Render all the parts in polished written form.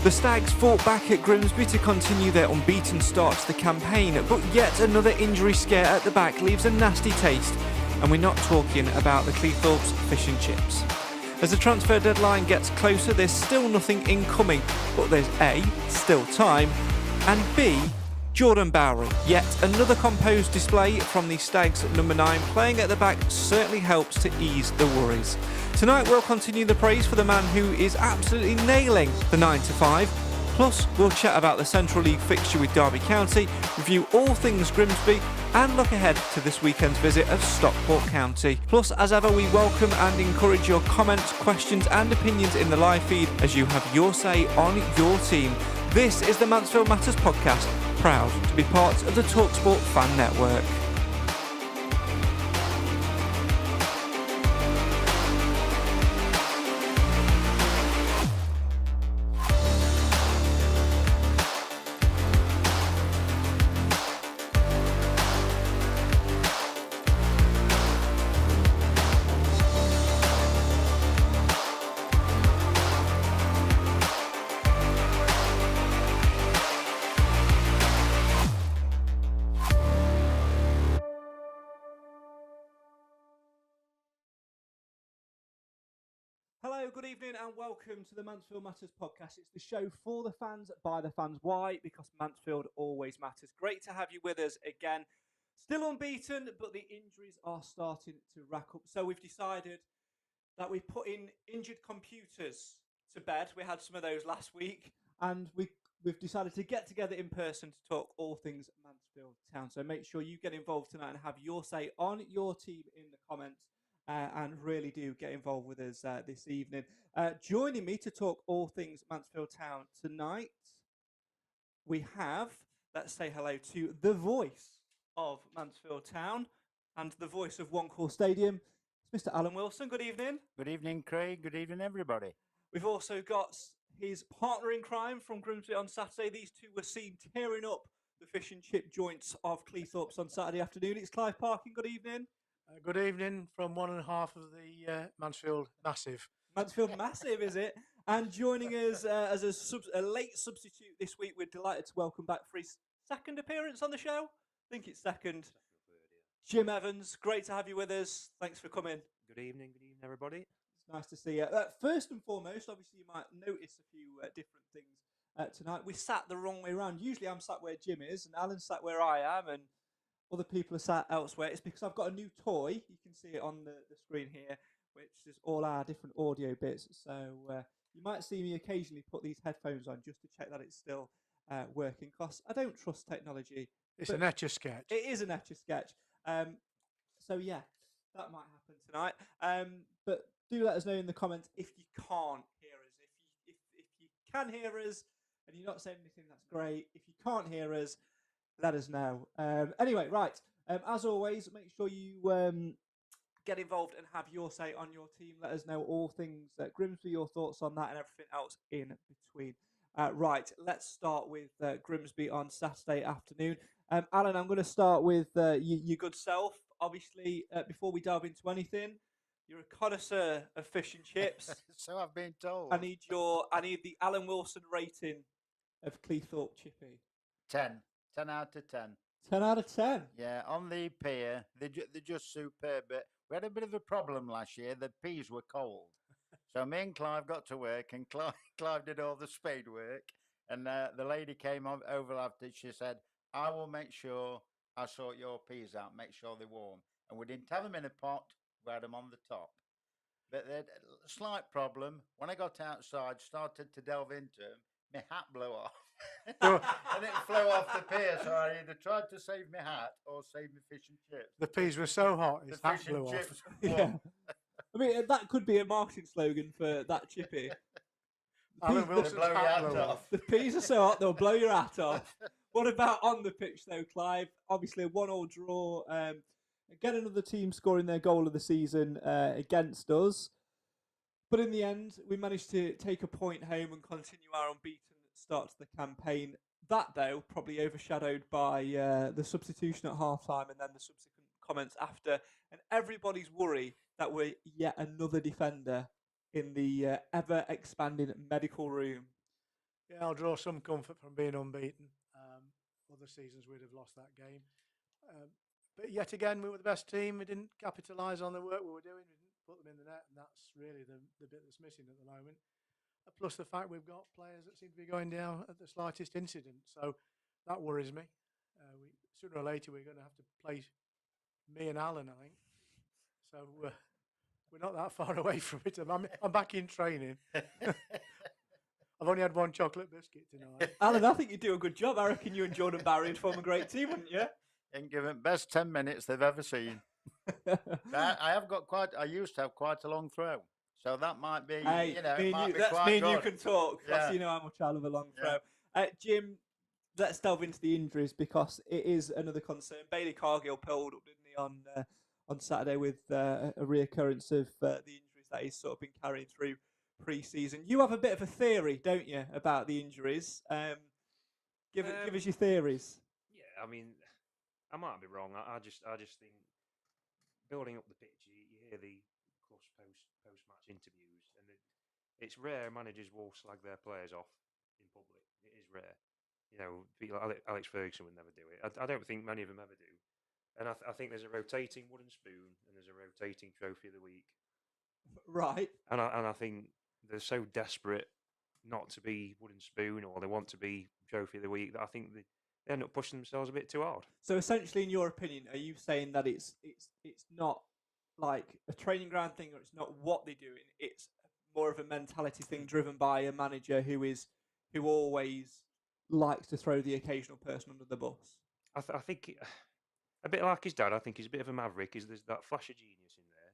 The Stags fought back at Grimsby to continue their unbeaten start to the campaign, but yet another injury scare at the back leaves a nasty taste, and we're not talking about the Cleethorpes fish and chips. As the transfer deadline gets closer, there's still nothing incoming, but there's A, still time, and B, Jordan Bowery. Yet another composed display from the Stags at number 9, playing at the back certainly helps to ease the worries. Tonight we'll continue the praise for the man who is absolutely nailing the 9 to 5. Plus we'll chat about the Central League fixture with Derby County, review all things Grimsby and look ahead to this weekend's visit of Stockport County. Plus, as ever, we welcome and encourage your comments, questions and opinions in the live feed as you have your say on your team. This is the Mansfield Matters Podcast, proud to be part of the talkSPORT Fan Network. Hello, good evening and welcome to the Mansfield Matters Podcast. It's the show for the fans, by the fans. Why? Because Mansfield always matters. Great to have you with us again. Still unbeaten, but the injuries are starting to rack up. So we've decided that we put in injured computers to bed. We had some of those last week. And we've decided to get together in person to talk all things Mansfield Town. So make sure you get involved tonight and have your say on your team in the comments. And really do get involved with us this evening. Joining me to talk all things Mansfield Town tonight, we have, let's say hello to the voice of Mansfield Town and the voice of One Call Stadium, it's Mr. Alan Wilson. Good evening. Good evening, Craig. Good evening, everybody. We've also got his partner in crime from Grimsby on Saturday. These two were seen tearing up the fish and chip joints of Cleethorpes on Saturday afternoon. It's Clive Parkin. Good evening. Good evening from one and a half of the Mansfield Massive. Mansfield Massive, is it? And joining us as a late substitute this week, we're delighted to welcome back for his second appearance on the show. I think it's second. Jim Evans, great to have you with us. Thanks for coming. Good evening, everybody. It's nice to see you. First and foremost, obviously you might notice a few different things tonight. We sat the wrong way around. Usually I'm sat where Jim is and Alan's sat where I am and other people are sat elsewhere. It's because I've got a new toy. You can see it on the screen here, which is all our different audio bits. So you might see me occasionally put these headphones on just to check that it's still working. Because I don't trust technology. It's an Etch-a-Sketch. It is an Etch-a-Sketch. So yeah, that might happen tonight. But do let us know in the comments if you can't hear us. If you can hear us and you're not saying anything, that's great. If you can't hear us, let us know. Anyway, right. As always, make sure you get involved and have your say on your team. Let us know all things Grimsby, your thoughts on that and everything else in between. Right, let's start with Grimsby on Saturday afternoon. Alan, I'm going to start with your good self. Obviously, before we delve into anything, you're a connoisseur of fish and chips. So I've been told. I need the Alan Wilson rating of Cleethorpe Chippy. 10. 10 out of 10. 10 out of 10? Yeah, on the pier, they're just superb. But we had a bit of a problem last year. The peas were cold. So me and Clive got to work, and Clive did all the spade work. And the lady came over after. She said, I will make sure I sort your peas out, make sure they're warm. And we didn't have them in a pot. We had them on the top. But they had a slight problem. When I got outside, started to delve into them, my hat blew off. And it flew off the pier, so I either tried to save my hat or save my fish and chips. The peas were so hot, his hat blew off. Yeah. I mean, that could be a marketing slogan for that chippy. Alan Wilson's blow your hat hat blew off. off. The peas are so hot, they'll blow your hat off. What about on the pitch, though, Clive? Obviously, a 1-1 draw. Again, another team scoring their goal of the season against us. But in the end, we managed to take a point home and continue our unbeaten start to the campaign. That, though, probably overshadowed by the substitution at half-time and then the subsequent comments after, and everybody's worry that we're yet another defender in the ever-expanding medical room. Yeah, I'll draw some comfort from being unbeaten. Other seasons we'd have lost that game. But yet again, we were the best team. We didn't capitalise on the work we were doing. We didn't put them in the net, and that's really the bit that's missing at the moment. Plus the fact we've got players that seem to be going down at the slightest incident. So that worries me. Sooner or later, we're going to have to play me and Alan, I think. So we're not that far away from it. I'm back in training. I've only had one chocolate biscuit tonight. Alan, I think you do a good job. I reckon you and Jordan Bowery would form a great team, wouldn't you? And give it best 10 minutes they've ever seen. I used to have quite a long throw. So that might be, Hey, it might be that's quite me and good. you can talk. That's Yeah. you know how much I love a long throw. Jim, let's delve into the injuries because it is another concern. Bailey Cargill pulled up, didn't he, on Saturday with a reoccurrence of the injuries that he's sort of been carrying through pre-season. You have a bit of a theory, don't you, about the injuries? Give us your theories. Yeah, I mean, I might be wrong. I just think building up the pitch, you hear the Clough's post-match interviews, and it's rare managers will slag their players off in public. It is rare. You know, people like Alex Ferguson would never do it. I don't think many of them ever do. And I think there's a rotating wooden spoon and there's a rotating trophy of the week. Right. And I think they're so desperate not to be wooden spoon or they want to be trophy of the week that I think they end up pushing themselves a bit too hard. So essentially, in your opinion, are you saying that it's not like a training ground thing, or it's not what they're doing? It's more of a mentality thing driven by a manager who always likes to throw the occasional person under the bus. I think a bit like his dad. I think he's a bit of a maverick. There's that flash of genius in there,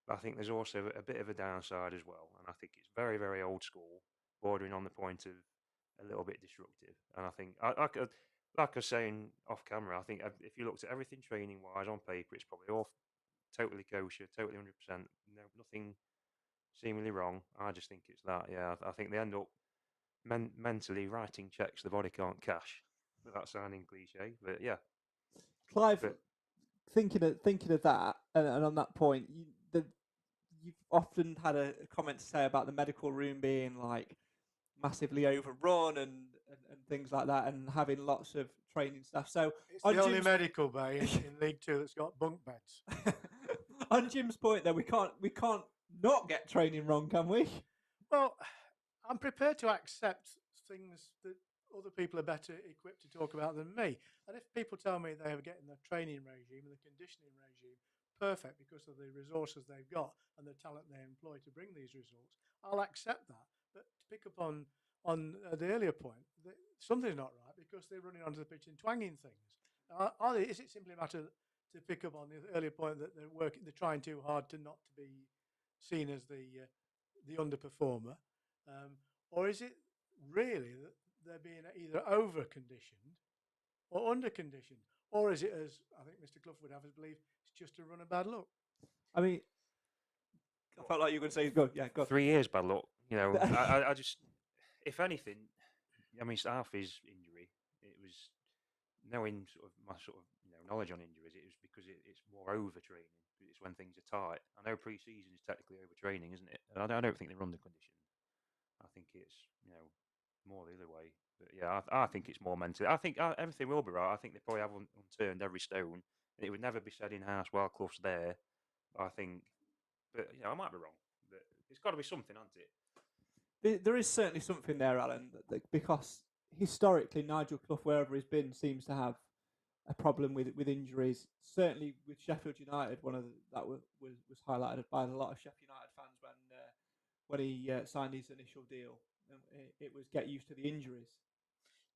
but I think there's also a bit of a downside as well. And I think it's very, very old school, bordering on the point of a little bit disruptive. And I think, like I was saying off camera, I think if you looked at everything training wise on paper, it's probably all totally kosher, totally 100%. No, nothing seemingly wrong. I just think it's that. Yeah, I think they end up mentally writing checks the body can't cash, without sounding cliche. But yeah, Clive, thinking of that, and on that point, you've often had a comment to say about the medical room being like massively overrun and things like that, and having lots of training staff. So it's the only medical bay in League Two that's got bunk beds. On Jim's point, though, we can't not get training wrong, can we? Well, I'm prepared to accept things that other people are better equipped to talk about than me. And if people tell me they are getting the training regime and the conditioning regime perfect because of the resources they've got and the talent they employ to bring these results, I'll accept that. But to pick up on the earlier point, something's not right because they're running onto the pitch and twanging things. Is it simply a matter to pick up on the earlier point that they're trying too hard to not to be seen as the underperformer, or is it really that they're being either over conditioned or under conditioned, or is it, as I think Mr. Clough would have us believe, it's just a run of bad luck? I mean, I felt like you were going to say, "Go, yeah, go." 3 years bad luck. You know, I just, if anything, I mean, Alfie's injury, it was knowing my knowledge on injuries. It was because it's more overtraining. It's when things are tight. I know pre-season is technically overtraining, isn't it? And I don't think they're under conditioned. I think it's more the other way. But yeah, I think it's more mentally. I think everything will be right. I think they probably have unturned every stone. And it would never be said in house while Clough's there. I think, but I might be wrong. But it's got to be something, hasn't it? There is certainly something there, Alan, because historically Nigel Clough, wherever he's been, seems to have a problem with injuries. Certainly with Sheffield United, that was highlighted by a lot of Sheffield United fans when he signed his initial deal. It was get used to the injuries.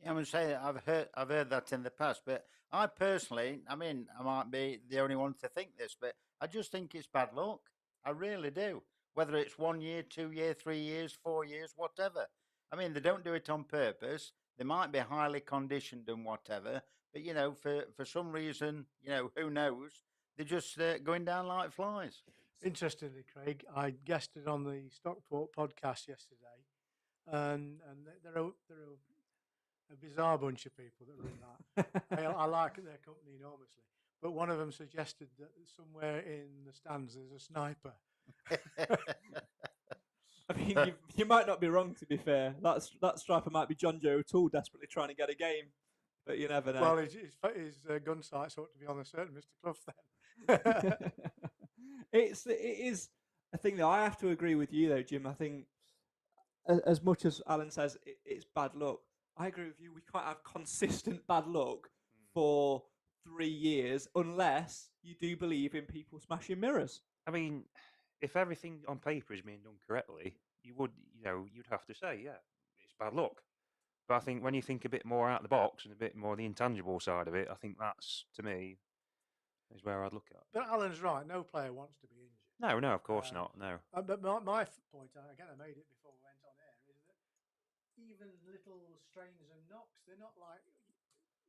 Yeah, I would say I've heard that in the past, but I personally, I mean, I might be the only one to think this, but I just think it's bad luck. I really do. Whether it's 1 year, 2 years, 3 years, 4 years, whatever. I mean, they don't do it on purpose. They might be highly conditioned and whatever, but for some reason, who knows? They're just going down like flies. Interestingly, Craig, I guested on the talkSPORT podcast yesterday, and they're a bizarre bunch of people that run that. I like their company enormously, but one of them suggested that somewhere in the stands there's a sniper. I mean, you might not be wrong, to be fair. That striker might be John Joe O'Toole desperately trying to get a game, but you never know. Well, his gun sights ought to be on a certain Mr. Clough then. It is a thing that I have to agree with you, though, Jim. I think as much as Alan says it's bad luck, I agree with you. We can't have consistent bad luck for 3 years unless you do believe in people smashing mirrors. I mean, if everything on paper is being done correctly, you'd have to say, yeah, it's bad luck. But I think when you think a bit more out of the box and a bit more the intangible side of it, I think that's, to me, is where I'd look at. But Alan's right. No player wants to be injured. No, of course not. No. But my point, again, I made it before we went on air, is that even little strains and knocks, they're not like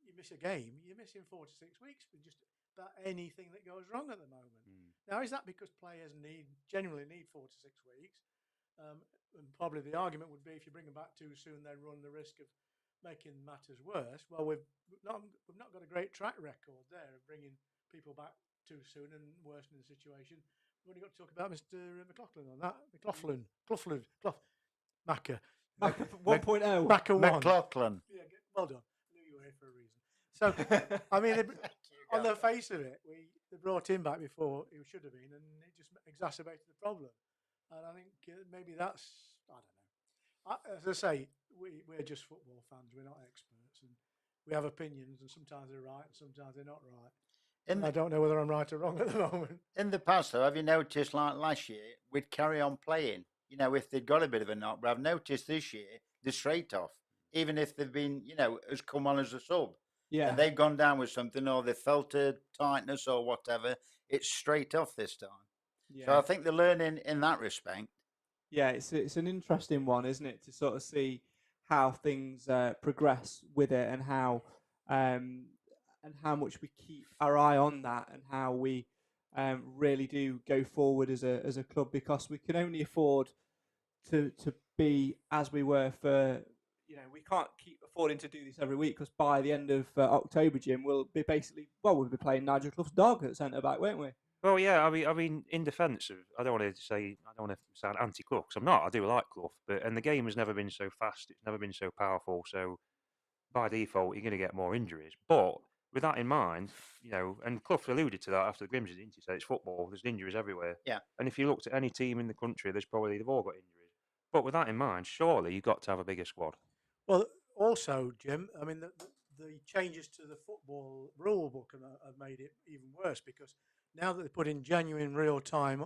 you miss a game. You're missing 4 to 6 weeks for just about anything that goes wrong at the moment. Now, is that because players generally need 4 to 6 weeks? And probably the argument would be if you bring them back too soon, they run the risk of making matters worse. Well, we've not got a great track record there of bringing people back too soon and worsening the situation. We've only got to talk about Mr. McLaughlin on that. Macker 1.0. Macker 1. McLaughlin. Yeah, well done. I knew you were here for a reason. So, I mean, on the face of it, they brought him back before he should have been, and it just exacerbated the problem. And I think maybe that's, I don't know. As I say, we're just football fans. We're not experts. And we have opinions, and sometimes they're right, and sometimes they're not right. And I don't know whether I'm right or wrong at the moment. In the past, though, have you noticed, like last year, we'd carry on playing, if they'd got a bit of a knock. But I've noticed this year, they're straight off. Even if they've been, has come on as a sub. Yeah. And they've gone down with something, or they felt a tightness or whatever. It's straight off this time. Yeah. So I think they're learning in that respect. Yeah, it's an interesting one, isn't it, to sort of see how things progress with it, and how much we keep our eye on that, and how we really do go forward as a club, because we can only afford to be as we were for. We can't keep affording to do this every week, because by the end of October, Jim, we'll be playing Nigel Clough's dog at centre back, won't we? Well, yeah. I mean, in defence of, I don't want to sound anti-Clough, because I'm not. I do like Clough, and the game has never been so fast. It's never been so powerful. So by default, you're going to get more injuries. But with that in mind, and Clough alluded to that after the Grimsby, didn't he? Say it's football. There's injuries everywhere. Yeah. And if you looked at any team in the country, they've all got injuries. But with that in mind, surely you've got to have a bigger squad. Well, also, Jim, I mean, the changes to the football rule book have made it even worse, because now that they put in genuine real time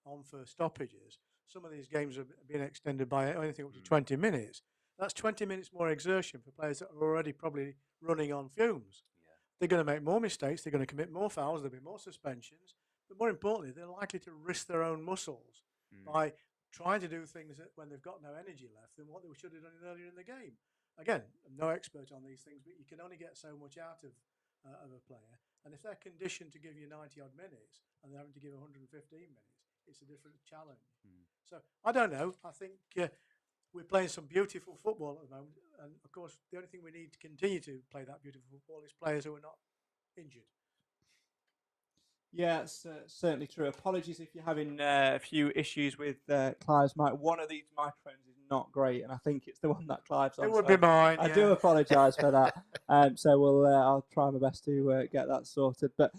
on for stoppages, some of these games have been extended by anything up to 20 minutes. That's 20 minutes more exertion for players that are already probably running on fumes. Yeah. They're going to make more mistakes. They're going to commit more fouls. There'll be more suspensions. But more importantly, they're likely to risk their own muscles by trying to do things when they've got no energy left than what they should have done earlier in the game. Again, I'm no expert on these things, but you can only get so much out of a player. And if they're conditioned to give you 90-odd minutes and they're having to give 115 minutes, it's a different challenge. So, I don't know. I think we're playing some beautiful football at the moment. And, of course, the only thing we need to continue to play that beautiful football is players who are not injured. Yeah, it's certainly true. Apologies if you're having a few issues with Clive's mic. One of these microphones is not great, and I think it's the one that Clive's on. It would be mine. I do apologise for that. So I'll try my best to get that sorted. But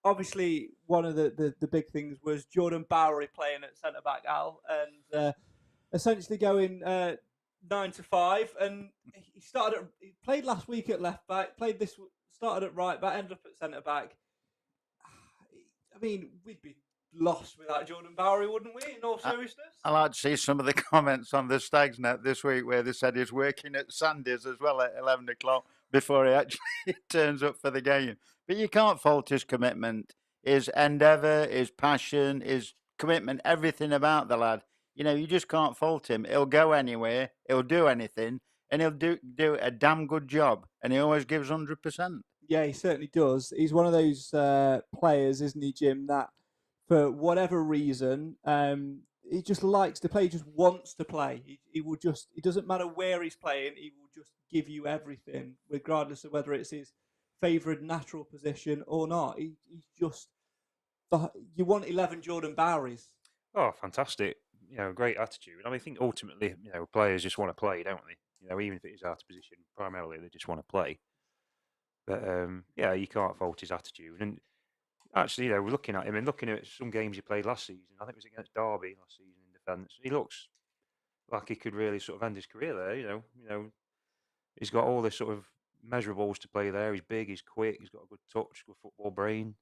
obviously one of the big things was Jordan Bowery playing at centre back, Al, and essentially going 9 to 5. And he played last week at left back, started at right back, ended up at centre back. I mean, we'd be lost without Jordan Bowery, wouldn't we, in all seriousness? I like to see some of the comments on the Stags Net this week where they said he's working at Sandy's as well at 11 o'clock before he actually turns up for the game. But you can't fault his commitment, his endeavour, his passion, his commitment, everything about the lad. You just can't fault him. He'll go anywhere, he'll do anything, and he'll do a damn good job. And he always gives 100%. Yeah, he certainly does. He's one of those players, isn't he, Jim, that for whatever reason, he just likes to play. He just wants to play. It doesn't matter where he's playing. He will just give you everything, regardless of whether it's his favourite natural position or not. He's just, you want 11 Jordan Bowerys. Oh, fantastic. great attitude. I think ultimately, players just want to play, don't they? Even if it is out of position, primarily they just want to play. But you can't fault his attitude. And actually, we're looking at him and looking at some games he played last season. I think it was against Derby last season in defence. He looks like he could really sort of end his career there. He's got all the sort of measurables to play there. He's big, he's quick, he's got a good touch, good football brain.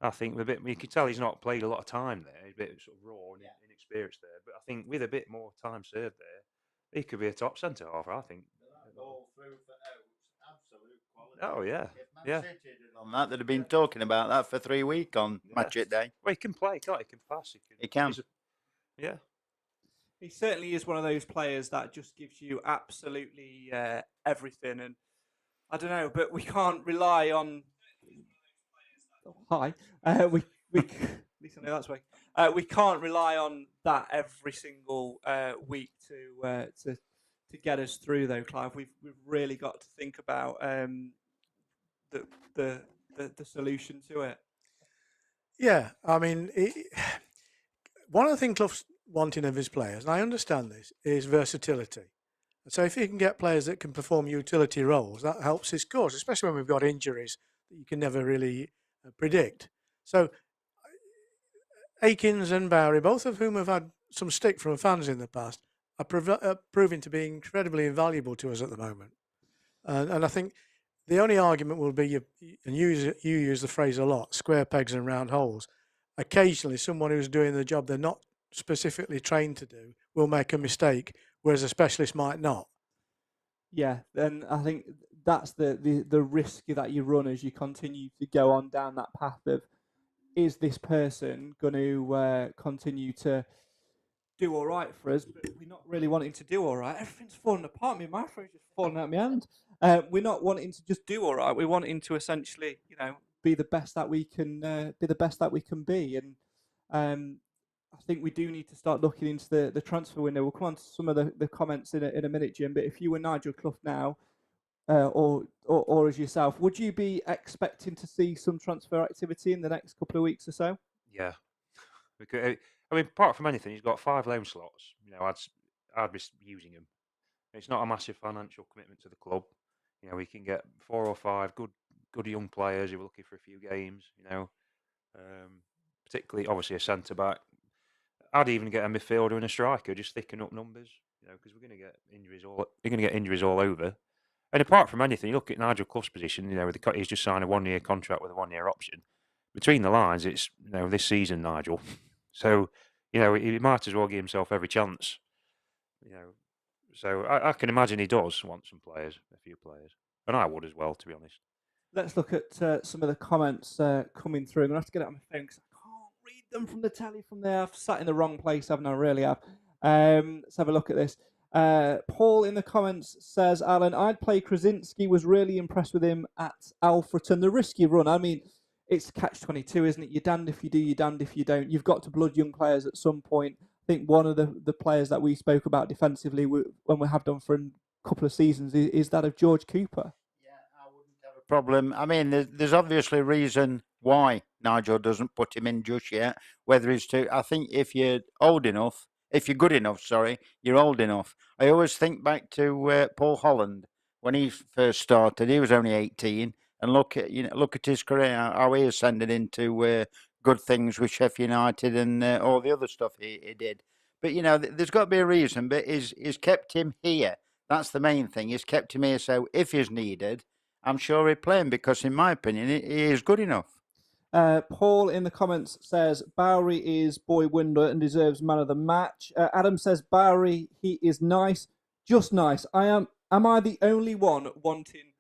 I think you can tell he's not played a lot of time there. He's a bit sort of raw and inexperienced there. But I think with a bit more time served there, he could be a top centre half. I think. All through for out, absolute quality. Oh yeah, If Man City did on that, they'd have been talking about that for 3 weeks on Match It Day. Well, he can play, can't he? He can pass. He can. Yeah. He certainly is one of those players that just gives you absolutely everything, and I don't know, but we can't rely on. Hi, we at least I know that's way. We can't rely on that every single week to get us through, though, Clive. We've really got to think about the solution to it. Yeah, I mean, one of the things Clough's wanting of his players, and I understand this, is versatility. And so if you can get players that can perform utility roles, that helps his cause, especially when we've got injuries that you can never really predict. So Akins and Bowery, both of whom have had some stick from fans in the past, are proving to be incredibly invaluable to us at the moment. And I think the only argument will be, and you use the phrase a lot, square pegs and round holes. Occasionally, someone who's doing the job they're not specifically trained to do will make a mistake, whereas a specialist might not. Yeah, and I think that's the risk that you run as you continue to go on down that path of, is this person going to continue to do all right for us, but we're not really wanting to do all right. Everything's falling apart. My throat's just falling out of my hand. We're not wanting to just do all right. We're wanting to essentially, be the best that we can be. And I think we do need to start looking into the transfer window. We'll come on to some of the comments in a minute, Jim. But if you were Nigel Clough now, or as yourself, would you be expecting to see some transfer activity in the next couple of weeks or so? Yeah, because apart from anything, he's got 5 loan slots. I'd be using him. It's not a massive financial commitment to the club. We can get 4 or 5 good young players who are looking for a few games. Particularly, obviously, a centre back. I'd even get a midfielder and a striker, just thicken up numbers. Because we're going to get injuries all. You're going to get injuries all over. And apart from anything, you look at Nigel Clough's position. He's just signed a 1-year contract with a 1-year option. Between the lines, it's this season, Nigel. So he might as well give himself every chance. So I can imagine he does want some players, a few players, and I would as well, to be honest. Let's look at some of the comments coming through. I'm going to have to get it on my phone because I can't read them from the telly from there. I've sat in the wrong place, haven't I? Really have. Let's have a look at this. Paul in the comments says, Alan, I'd play Krasinski, was really impressed with him at Alfreton. The risky run, I mean, it's catch-22, isn't it? You're damned if you do, you're damned if you don't. You've got to blood young players at some point. I think one of the players that we spoke about defensively when we have done for a couple of seasons is that of George Cooper. Yeah, I wouldn't have a problem. I mean, there's obviously a reason why Nigel doesn't put him in just yet. Whether it's I think if you're good enough, you're old enough. I always think back to Paul Holland when he first started. He was only 18, and look at his career, how he ascended into good things with Sheffield United and all the other stuff he did. But there's got to be a reason. But he's kept him here. That's the main thing. He's kept him here, so if he's needed, I'm sure he'll play him because, in my opinion, he is good enough. Paul in the comments says Bowery is boy wonder and deserves man of the match. Adam says Bowery, he is nice, just nice. Am I the only one wanting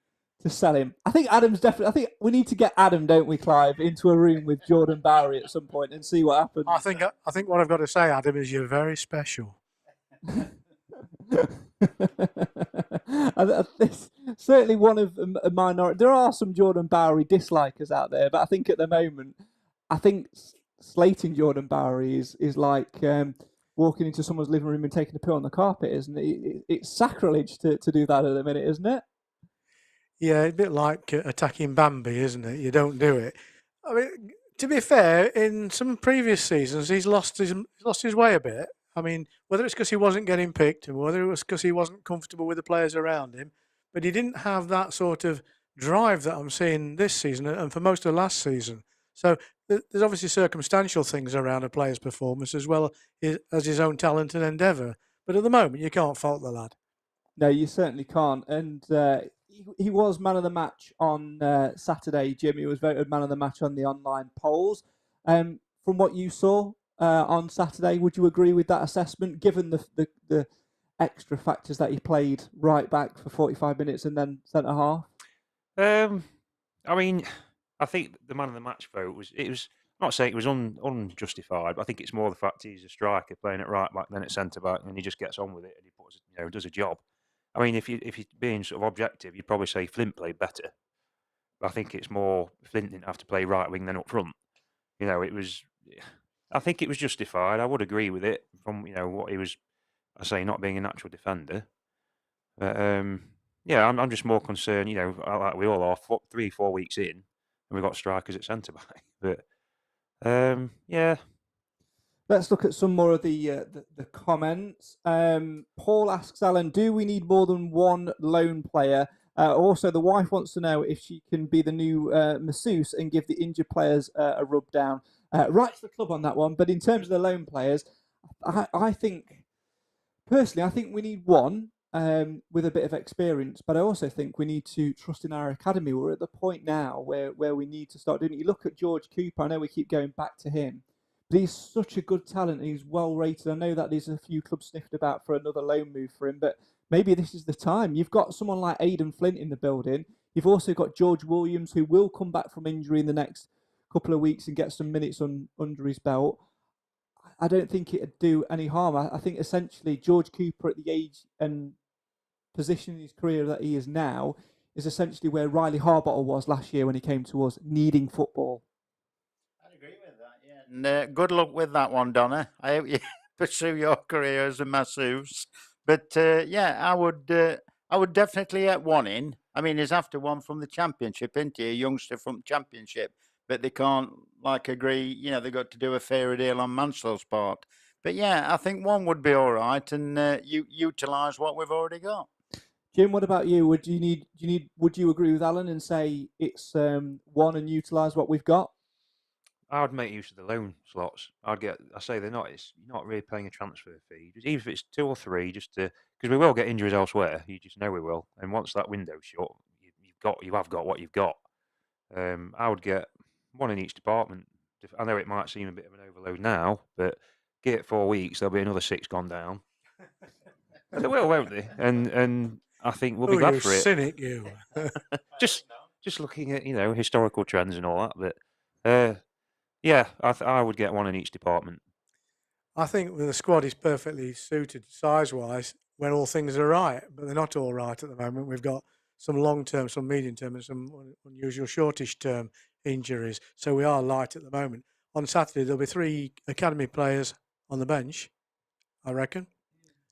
to sell him? I think Adam's definitely. I think we need to get Adam, don't we, Clive, into a room with Jordan Bowery at some point and see what happens. I think what I've got to say, Adam, is you're very special. Certainly one of a minority. There are some Jordan Bowery dislikers out there, but I think at the moment, slating Jordan Bowery is like walking into someone's living room and taking a poo on the carpet, isn't it? It's sacrilege to do that at the minute, isn't it? Yeah, a bit like attacking Bambi, isn't it? You don't do it. I mean, to be fair, in some previous seasons, he's lost his way a bit. I mean, whether it's because he wasn't getting picked and whether it was because he wasn't comfortable with the players around him, but he didn't have that sort of drive that I'm seeing this season and for most of last season. So there's obviously circumstantial things around a player's performance as well as his own talent and endeavour. But at the moment, you can't fault the lad. No, you certainly can't. And he was man of the match on Saturday, Jim. He was voted man of the match on the online polls. From what you saw on Saturday, would you agree with that assessment, given the extra factors that he played right back for 45 minutes and then centre half? I mean, I think the man of the match vote was I'm not saying it was unjustified, but I think it's more the fact he's a striker playing at right back than at centre back, and he just gets on with it and he does a job. I mean, if you're being sort of objective, you'd probably say Flint played better. But I think it's more Flint didn't have to play right wing than up front. I think it was justified. I would agree with it from what he was. I say not being a natural defender, but I'm just more concerned. Like we all are 3-4 weeks in, and we've got strikers at centre back. But yeah. Let's look at some more of the comments. Paul asks Alan, do we need more than one loan player? Also, the wife wants to know if she can be the new masseuse and give the injured players a rub down. Right to the club on that one. But in terms of the loan players, I think we need one with a bit of experience. But I also think we need to trust in our academy. We're at the point now where we need to start doing it. You look at George Cooper. I know we keep going back to him. But he's such a good talent and he's well rated. I know that there's a few clubs sniffed about for another loan move for him, but maybe this is the time. You've got someone like Aidan Flint in the building. You've also got George Williams, who will come back from injury in the next couple of weeks and get some minutes under his belt. I don't think it'd do any harm. I think essentially George Cooper at the age and position in his career that he is now is essentially where Riley Harbottle was last year when he came to us, needing football. And good luck with that one, Donna. I hope you pursue your career as a masseuse. But I would definitely get one in. I mean, he's after one from the Championship, isn't he? A youngster from the Championship. But they can't agree. They've got to do a fairer deal on Mansfield's part. But I think one would be all right, and you utilise what we've already got. Jim, what about you? Would you agree with Alan and say it's one and utilise what we've got? I would make use of the loan slots. You're not really paying a transfer fee. Even if it's 2 or 3, just to, because we will get injuries elsewhere. You just know we will. And once that window's shut, you have got what you've got. I would get one in each department. I know it might seem a bit of an overload now, but give it 4 weeks, there'll be another 6 gone down. They will, won't they? And I think we'll be glad for it. Cynic, you. just looking at historical trends and all that, but. I would get one in each department. I think the squad is perfectly suited size-wise when all things are right, but they're not all right at the moment. We've got some long-term, some medium-term, and some unusual shortish-term injuries, so we are light at the moment. On Saturday, there'll be 3 academy players on the bench, I reckon.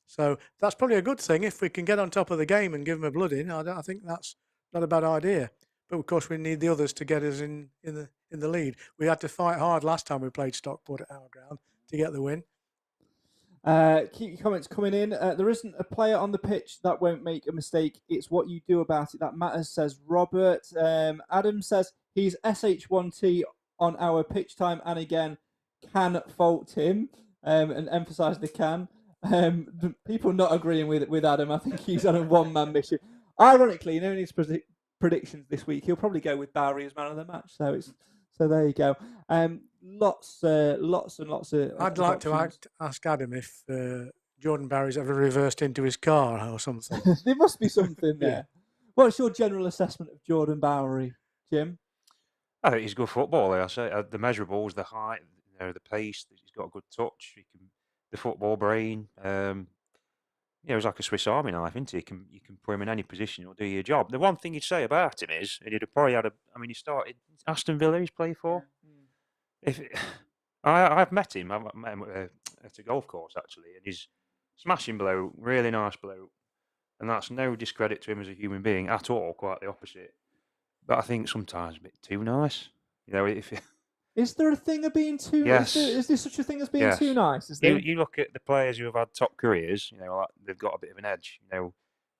So that's probably a good thing. If we can get on top of the game and give them a blood in, I think that's not a bad idea. But of course, we need the others to get us in the lead. We had to fight hard last time we played Stockport at our ground to get the win. Keep your comments coming in. There isn't a player on the pitch that won't make a mistake. It's what you do about it that matters, says Robert. Adam says he's SH1T on our pitch time and again can fault him and emphasise the can. People not agreeing with Adam. I think he's on a one-man mission. Ironically, in his predictions this week, he'll probably go with Bowery as man of the match. So there you go. Lots and lots of. I'd like to ask Adam if Jordan Barry's ever reversed into his car or something. There must be something there. Yeah. What's your general assessment of Jordan Bowery, Jim? I think he's a good footballer. I say the measurables, the height, the pace. He's got a good touch. The football brain. He's like a Swiss Army knife, isn't he? You can put him in any position, he'll do your job. The one thing you'd say about him is he'd have probably he started Aston Villa. He's played for. I've met him. I've met him at a golf course actually, and he's smashing bloke, really nice bloke, and that's no discredit to him as a human being at all. Quite the opposite. But I think sometimes a bit too nice. Is there a thing of being too? Yes. Is there such a thing as being Yes. too nice? Is there? You look at the players who have had top careers, like they've got a bit of an edge.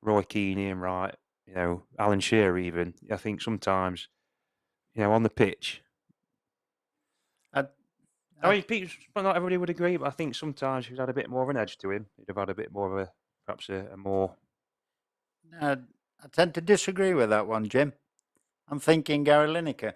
Roy Keane, Ian Wright, Alan Shearer even. I think sometimes, on the pitch. I mean, not everybody would agree, but I think sometimes he's had a bit more of an edge to him. He'd have had a bit more of perhaps a more... I tend to disagree with that one, Jim. I'm thinking Gary Lineker.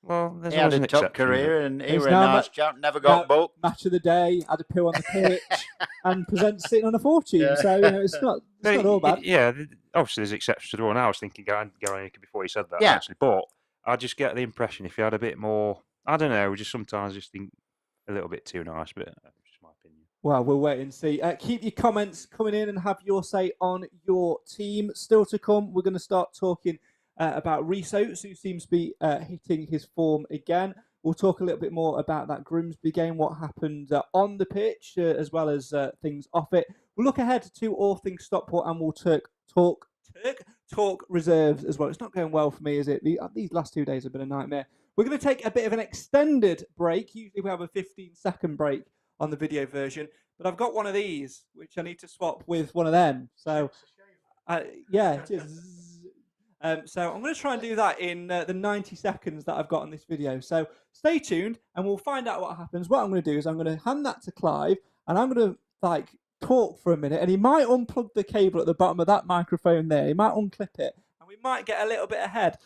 Well, there's He had always an a top exception, career and he He's was a now nice chap, never got booked. Match of the day, had a poo on the pitch, and presents sitting on a fortune. Yeah. So it's not all bad. Yeah, obviously there's exceptions to the rule. And I was thinking Gary Lineker before he said that, Yeah. actually. But I just get the impression if he had a bit more... I don't know, just sometimes just think a little bit too nice, but that's just my opinion. Well, we'll wait and see. Keep your comments coming in and have your say on your team. Still to come, we're going to start talking about Rhys Oates, who seems to be hitting his form again. We'll talk a little bit more about that Grimsby game, what happened on the pitch, as well as things off it. We'll look ahead to all things Stockport, and we'll talk reserves as well. It's not going well for me, is it? These last 2 days have been a nightmare. We're going to take a bit of an extended break. Usually we have a 15-second break on the video version, but I've got one of these, which I need to swap with one of them. So, yeah, it is. So I'm going to try and do that in the 90 seconds that I've got on this video. So stay tuned, and we'll find out what happens. What I'm going to do is I'm going to hand that to Clive, and I'm going to talk for a minute, and he might unplug the cable at the bottom of that microphone there. He might unclip it, and we might get a little bit ahead.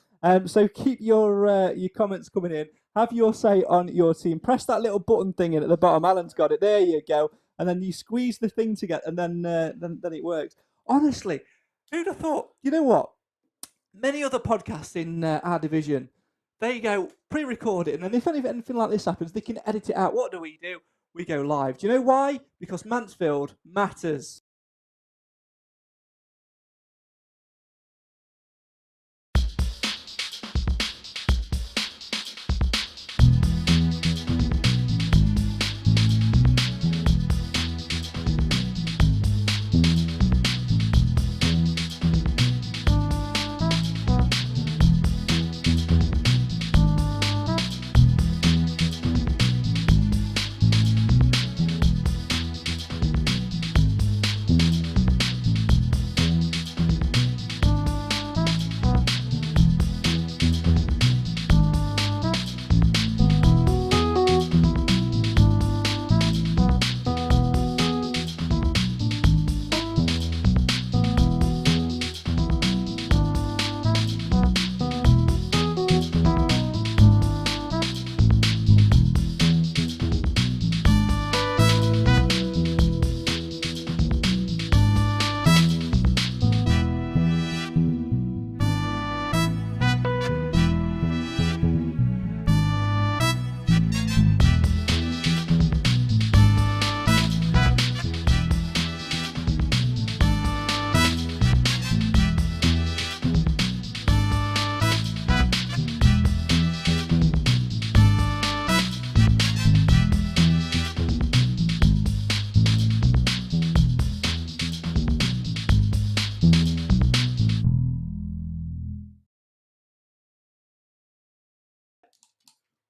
So keep your comments coming in. Have your say on your team. Press that little button thing in at the bottom. Alan's got it. There you go. And then you squeeze the thing together, and then it works. Honestly, who'd have thought? You know what? Many other podcasts in our division, they go pre-recorded, and then if anything like this happens, they can edit it out. What do? We go live. Do you know why? Because Mansfield matters.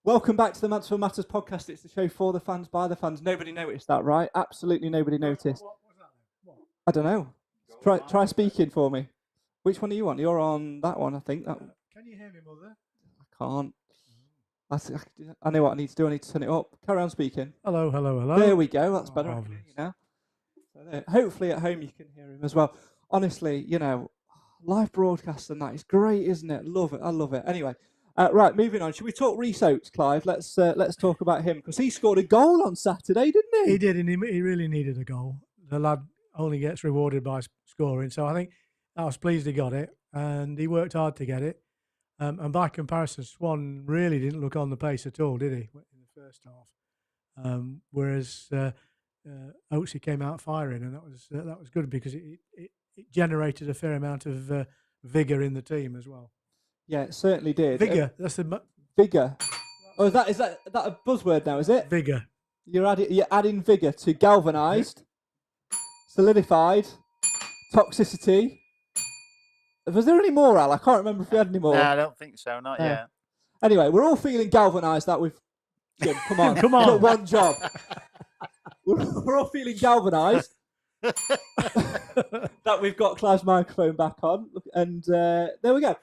Welcome back to the Mansfield Matters Podcast. It's the show for the fans, by the fans. Nobody noticed that, right? Absolutely nobody noticed. What was that then? What? I don't know. Try speaking for me. Which one are you on? You're on that one, I think. Can you hear me, Mother? I can't. I know what I need to do. I need to turn it up. Carry on speaking. Hello, hello, hello. There we go. That's better. I can marvellous. hear you now. So there. Hopefully at home you can hear him as well. Honestly, live broadcast and that is great, isn't it? Love it. I love it. Anyway, right, moving on. Should we talk Rhys Oates, Clive? Let's talk about him, because he scored a goal on Saturday, didn't he? He did, and he really needed a goal. The lad only gets rewarded by scoring, so I think I was pleased he got it, and he worked hard to get it. And by comparison, Swan really didn't look on the pace at all, did he, in the first half? Whereas Oatesy came out firing, and that was good, because it generated a fair amount of vigour in the team as well. Yeah, it certainly did. Vigour. That's the Vigour. Oh, is that a buzzword now? Is it? vigour. You're adding vigour to galvanised, solidified, toxicity. Was there any more, Al? I can't remember if we had any more. No, I don't think so. Not yet. Anyway, we're all feeling galvanised that we've Jim, come on. Come on. Got one job. We're all feeling galvanised that we've got Clive's microphone back on. And there we go.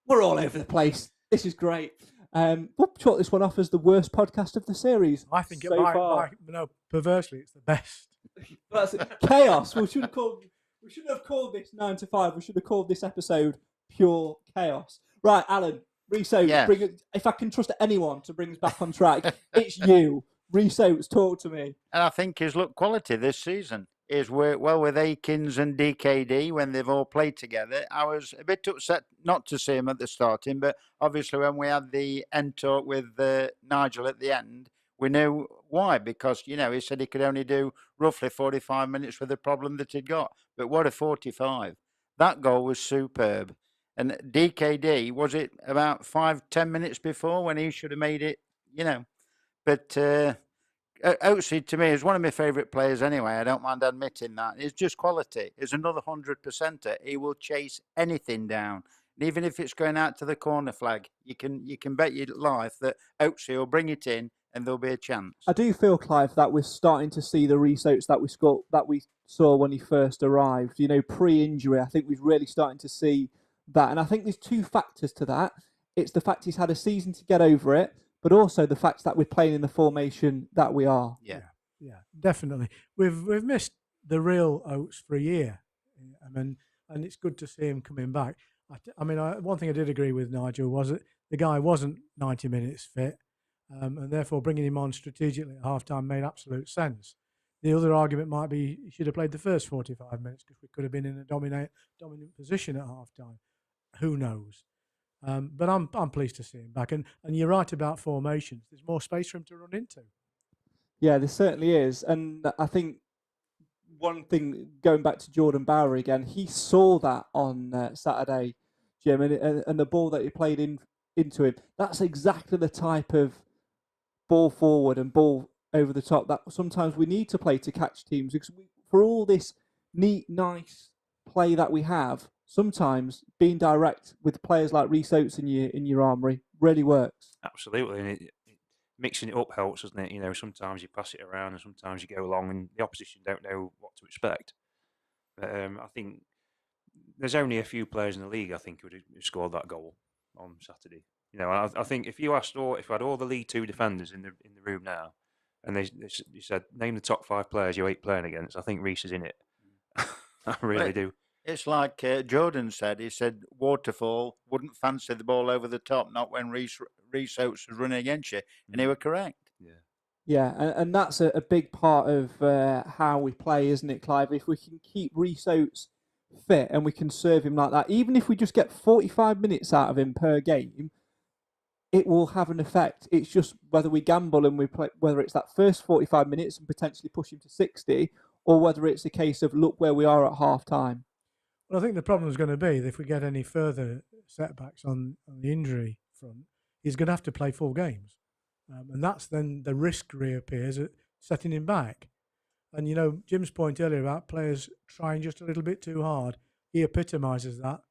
We're all over the place. This is great. We'll chalk this one off as the worst podcast of the series. I think so far. no, perversely, it's the best. That's it. Chaos. We shouldn't have called this 9 to 5. We should have called this episode Pure Chaos. Right, Alan, Reso, Yes. if I can trust anyone to bring us back on track, it's you. Reso, talk to me. And I think his look quality this season is worked well with Akins and DKD when they've all played together. I was a bit upset not to see him at the starting, but obviously when we had the end talk with Nigel at the end, we knew why, because, he said he could only do roughly 45 minutes with the problem that he'd got. But what a 45. That goal was superb. And DKD, was it about 5-10 minutes before when he should have made it, But Oatsy, to me, is one of my favourite players anyway. I don't mind admitting that. It's just quality. It's another 100%er. He will chase anything down. And even if it's going out to the corner flag, you can bet your life that Oatsy will bring it in and there'll be a chance. I do feel, Clive, that we're starting to see the Resoats that we saw when he first arrived. Pre-injury, I think we're really starting to see that. And I think there's two factors to that. It's the fact he's had a season to get over it, but also the fact that we're playing in the formation that we are. Yeah, definitely. We've missed the real Oates for a year. And it's good to see him coming back. One thing I did agree with Nigel was that the guy wasn't 90 minutes fit, and therefore bringing him on strategically at half-time made absolute sense. The other argument might be he should have played the first 45 minutes because we could have been in a dominant position at half-time. Who knows? But I'm pleased to see him back. And you're right about formations. There's more space for him to run into. Yeah, there certainly is. And I think one thing, going back to Jordan Bowery again, he saw that on Saturday, Jim, and the ball that he played into him, that's exactly the type of ball forward and ball over the top that sometimes we need to play to catch teams. Because for all this neat, nice play that we have, sometimes being direct with players like Rhys Oates in your armoury really works. Absolutely, and mixing it up helps, doesn't it? Sometimes you pass it around and sometimes you go along and the opposition don't know what to expect. But I think there's only a few players in the league, I think, who scored that goal on Saturday. I think if you had all the League Two defenders in the room now, and you said, name the top 5 players you hate playing against, I think Rhys is in it. I really do. It's like Jordan said. He said, Waterfall wouldn't fancy the ball over the top, not when Rhys Oates was running against you. And he were correct. Yeah, and that's a big part of how we play, isn't it, Clive? If we can keep Rhys Oates fit and we can serve him like that, even if we just get 45 minutes out of him per game, it will have an effect. It's just whether we gamble and we play, whether it's that first 45 minutes and potentially push him to 60, or whether it's a case of look where we are at half time. Well, I think the problem is going to be that if we get any further setbacks on the injury front, he's going to have to play full games. And that's then the risk reappears at setting him back. And, Jim's point earlier about players trying just a little bit too hard, he epitomises that.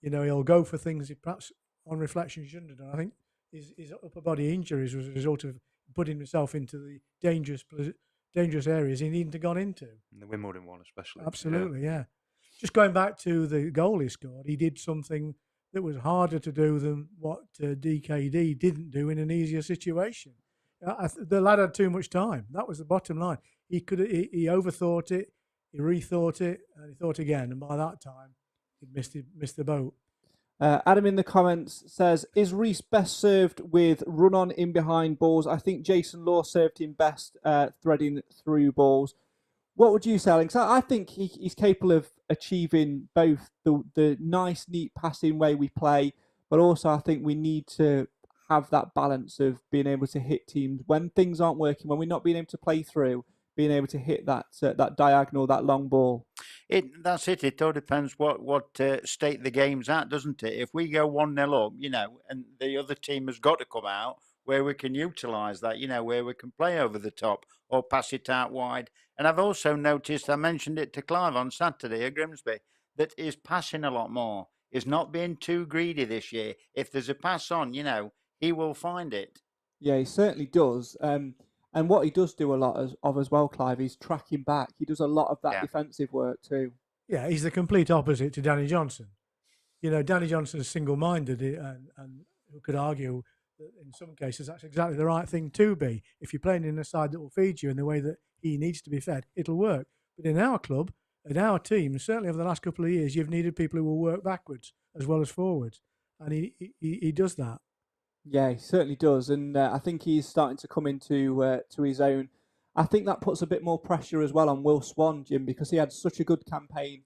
He'll go for things he perhaps on reflection shouldn't have done. I think his upper body injuries was a result of putting himself into the dangerous areas he needn't have gone into. And the Wimbledon one especially. Absolutely, yeah. Just going back to the goal he scored, he did something that was harder to do than what DKD didn't do in an easier situation. The lad had too much time. That was the bottom line. He overthought it, he rethought it, and he thought again. And by that time, he'd missed the boat. Adam in the comments says, is Rhys best served with run-on in-behind balls? I think Jason Law served him best threading through balls. What would you say, Alex? I think he's capable of achieving both the nice, neat passing way we play, but also I think we need to have that balance of being able to hit teams when things aren't working, when we're not being able to play through, being able to hit that diagonal, that long ball. That's it. It all depends what state the game's at, doesn't it? If we go 1-0 up, and the other team has got to come out where we can utilise that, where we can play over the top or pass it out wide. And I've also noticed, I mentioned it to Clive on Saturday at Grimsby, that he's passing a lot more. He's not being too greedy this year. If there's a pass on, he will find it. Yeah, he certainly does. And what he does do a lot of as well, Clive, is tracking back. He does a lot of that Yeah. defensive work too. Yeah, he's the complete opposite to Danny Johnson. You know, Danny Johnson is single-minded, and who could argue that in some cases that's exactly the right thing to be. If you're playing in a side that will feed you in the way that he needs to be fed, it'll work. But in our club, in our team, certainly over the last couple of years, you've needed people who will work backwards as well as forwards, and he does that. Yeah, he certainly does, and I think he's starting to come into to his own. I think that puts a bit more pressure as well on Will Swan, Jim, because he had such a good campaign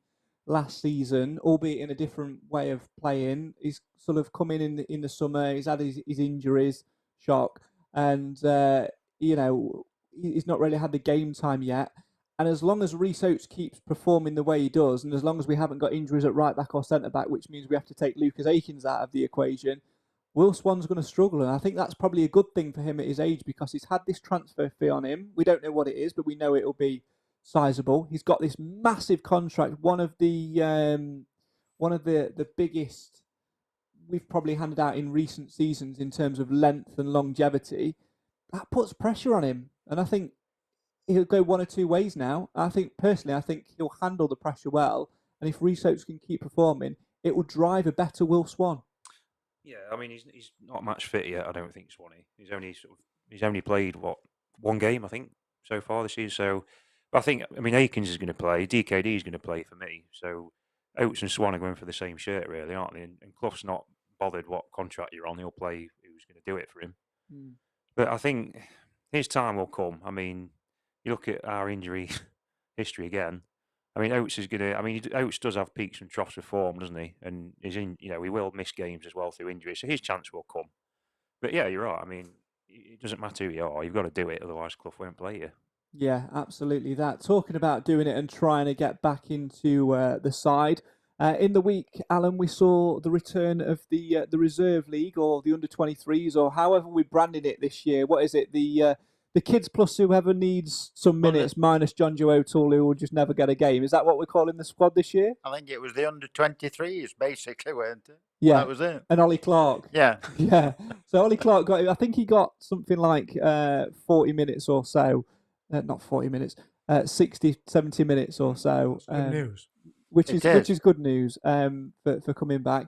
last season, albeit in a different way of playing. He's sort of come in the summer. He's had his injuries, shock, and he's not really had the game time yet. And as long as Rhys Oates keeps performing the way he does, and as long as we haven't got injuries at right back or centre back, which means we have to take Lucas Akins out of the equation, Will Swan's going to struggle. And I think that's probably a good thing for him at his age, because he's had this transfer fee on him. We don't know what it is, but we know it'll be sizable. He's got this massive contract, one of the biggest we've probably handed out in recent seasons in terms of length and longevity. That puts pressure on him, and I think he'll go one or two ways now. I think he'll handle the pressure well, and if Rhys Oates can keep performing, it will drive a better Will Swan. Yeah, I mean he's not match fit yet. I don't think Swanee. He's only played one game I think so far this year. So, but I mean Akins is going to play. DKD is going to play for me. So Oates and Swan are going for the same shirt, really, aren't they? And Clough's not bothered what contract you're on. He'll play who's going to do it for him. But I think his time will come. I mean, you look at our injury history again. I mean, Oates is going to. I mean, Oates does have peaks and troughs of form, doesn't he? And he will miss games as well through injury. So his chance will come. But yeah, you're right. I mean, it doesn't matter who you are. You've got to do it, otherwise Clough won't play you. Yeah, absolutely. That talking about doing it and trying to get back into the side. In the week, Alan, we saw the return of the Reserve League, or the under-23s, or however we branded it this year. What is it? The kids plus whoever needs some minutes, minus John Joe O'Toole, who will just never get a game. Is that what we're calling the squad this year? I think it was the under-23s, basically, weren't it? Yeah, that was it. And Ollie Clark. Yeah, yeah. So Ollie Clark I think he got something like 40 minutes or so. Not 40 minutes, 60, 70 minutes or so. Good news. Which is good news for coming back.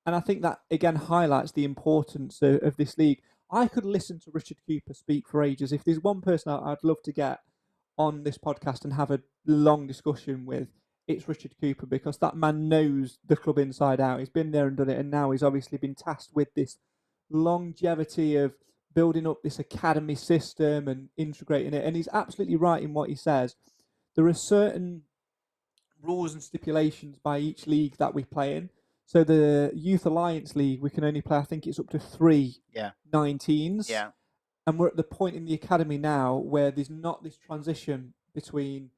And I think that, again, highlights the importance of this league. I could listen to Richard Cooper speak for ages. If there's one person I'd love to get on this podcast and have a long discussion with, it's Richard Cooper, because that man knows the club inside out. He's been there and done it, and now he's obviously been tasked with this longevity of building up this academy system and integrating it. And he's absolutely right in what he says. There are certain rules and stipulations by each league that we play in. So the Youth Alliance League, we can only play, I think it's up to 3 19s. Yeah. And we're at the point in the academy now where there's not this transition between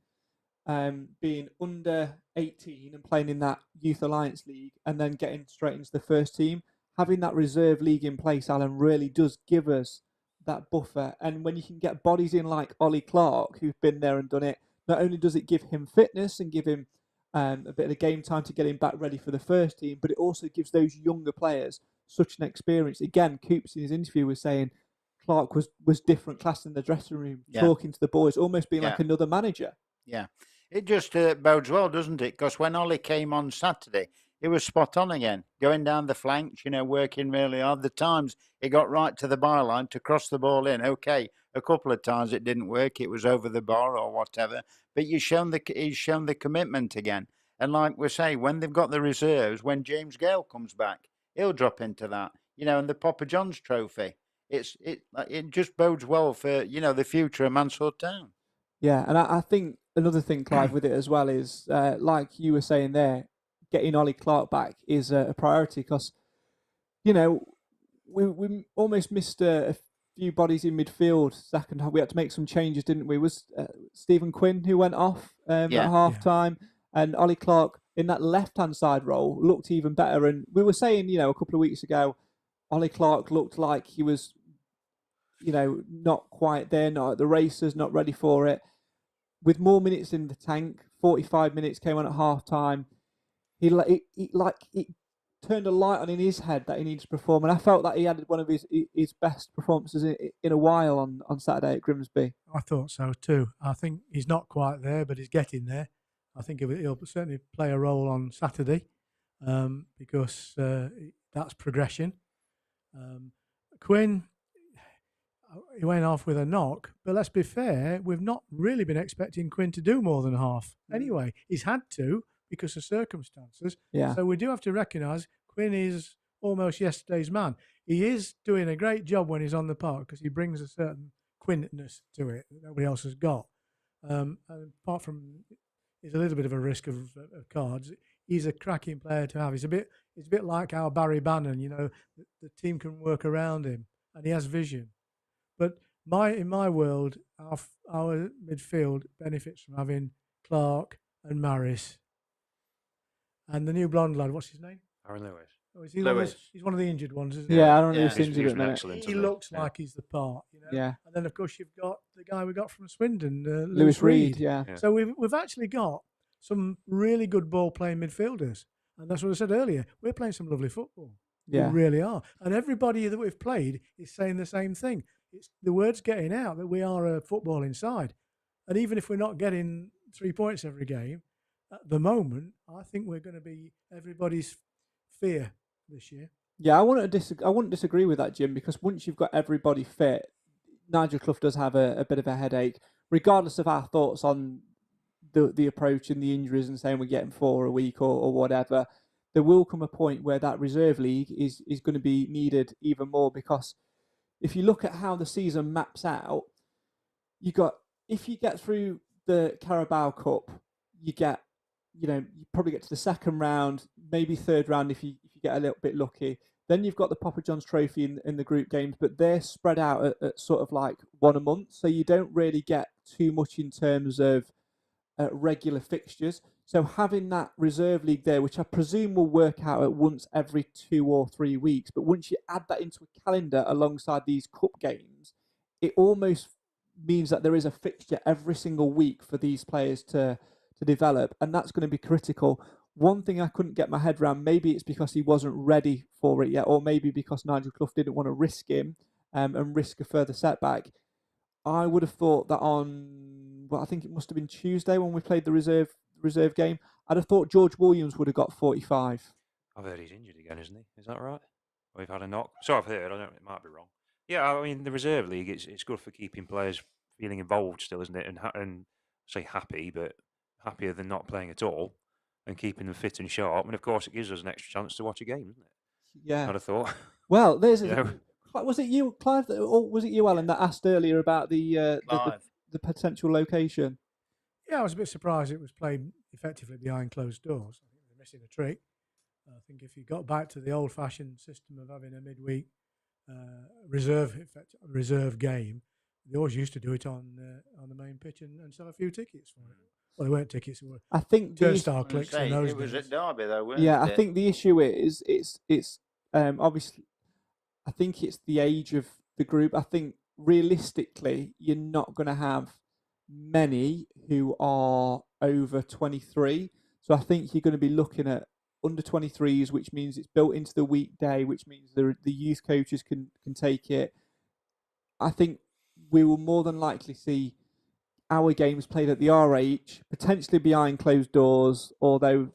being under 18 and playing in that Youth Alliance League and then getting straight into the first team. Having that reserve league in place, Alan, really does give us that buffer. And when you can get bodies in like Ollie Clark, who've been there and done it, not only does it give him fitness and give him a bit of game time to get him back ready for the first team, but it also gives those younger players such an experience. Again, Coops in his interview was saying Clark was different class in the dressing room, talking to the boys, almost being like another manager. Yeah. It just bodes well, doesn't it? Because when Ollie came on Saturday, he was spot on again, going down the flanks, working really hard. The times he got right to the byline to cross the ball in. Okay, a couple of times it didn't work. It was over the bar or whatever. But he's shown the commitment again. And like we say, when they've got the reserves, when James Gale comes back, he'll drop into that. And the Papa John's trophy. It just bodes well for the future of Mansfield Town. Yeah, and I think another thing, Clive, with it as well is like you were saying there, getting Ollie Clark back is a priority, because we almost missed a few bodies in midfield second half. We had to make some changes, didn't we? Was Stephen Quinn who went off at half time, and Ollie Clark in that left-hand side role looked even better. And we were saying, a couple of weeks ago, Ollie Clark looked like he was, not quite there, not at the races, not ready for it. With more minutes in the tank, 45 minutes came on at half time. It turned a light on in his head that he needs to perform, and I felt that he had one of his best performances in a while on Saturday at Grimsby. I thought so too. I think he's not quite there, but he's getting there. I think he'll certainly play a role on Saturday because that's progression. Quinn, he went off with a knock, but let's be fair, we've not really been expecting Quinn to do more than half. Anyway, he's had to because of circumstances. Yeah. So we do have to recognise Quinn is almost yesterday's man. He is doing a great job when he's on the park because he brings a certain Quinness to it that nobody else has got. And apart from, he's a little bit of a risk of cards. He's a cracking player to have. It's a bit like our Barry Bannon. You know, the team can work around him, and he has vision. But in my world, our midfield benefits from having Clark and Maris, and the new blonde lad. What's his name? Aaron Lewis. Oh, is he Lewis. He's one of the injured ones, isn't he? Yeah, I don't know Yeah. if he's injured at the minute. excellent. He looks like he's the part, you know. Yeah. And then of course you've got the guy we got from Swindon, Lewis Reed, yeah. So we've actually got some really good ball playing midfielders, and that's what I said earlier. We're playing some lovely football. Yeah. We really are. And everybody that we've played is saying the same thing. It's the word's getting out that we are a footballing side, and even if we're not getting 3 points every game, at the moment, I think we're going to be everybody's fear this year. Yeah, I wouldn't disagree with that, Jim, because once you've got everybody fit, Nigel Clough does have a bit of a headache, regardless of our thoughts on the approach and the injuries and saying we're getting 4 a week or whatever. There will come a point where that reserve league is going to be needed even more, because if you look at how the season maps out, if you get through the Carabao Cup, you probably get to the second round, maybe third round if you get a little bit lucky. Then you've got the Papa John's Trophy in the group games, but they're spread out at sort of like one a month, so you don't really get too much in terms of regular fixtures. So having that reserve league there, which I presume will work out at once every 2 or 3 weeks, but once you add that into a calendar alongside these cup games, it almost means that there is a fixture every single week for these players to develop, and that's going to be critical. One thing I couldn't get my head around, maybe it's because he wasn't ready for it yet, or maybe because Nigel Clough didn't want to risk him and risk a further setback. I would have thought that I think it must have been Tuesday when we played the reserve game, I'd have thought George Williams would have got 45. I've heard he's injured again, isn't he? Is that right? Or we've had a knock. So I've heard. I don't. It might be wrong. Yeah, I mean the reserve league. It's good for keeping players feeling involved still, isn't it? And say happy, but happier than not playing at all, and keeping them fit and sharp. And of course, it gives us an extra chance to watch a game, doesn't it? Yeah. I'd have thought. Well, there's You was it you, Clive, or was it you, Alan, that asked earlier about the potential location? Yeah, I was a bit surprised it was played effectively behind closed doors. I think they're missing a trick. I think if you got back to the old-fashioned system of having a midweek reserve game, they always used to do it on the main pitch and sell a few tickets for it. Well, they weren't tickets; they were I think turnstile clicks in those it was days. at Derby though, wasn't Yeah, it? I think the issue is it's obviously, I think it's the age of the group. I think realistically, you're not going to have many who are over 23. So I think you're going to be looking at under 23s, which means it's built into the weekday, which means the youth coaches can take it. I think we will more than likely see our games played at the RH, potentially behind closed doors, although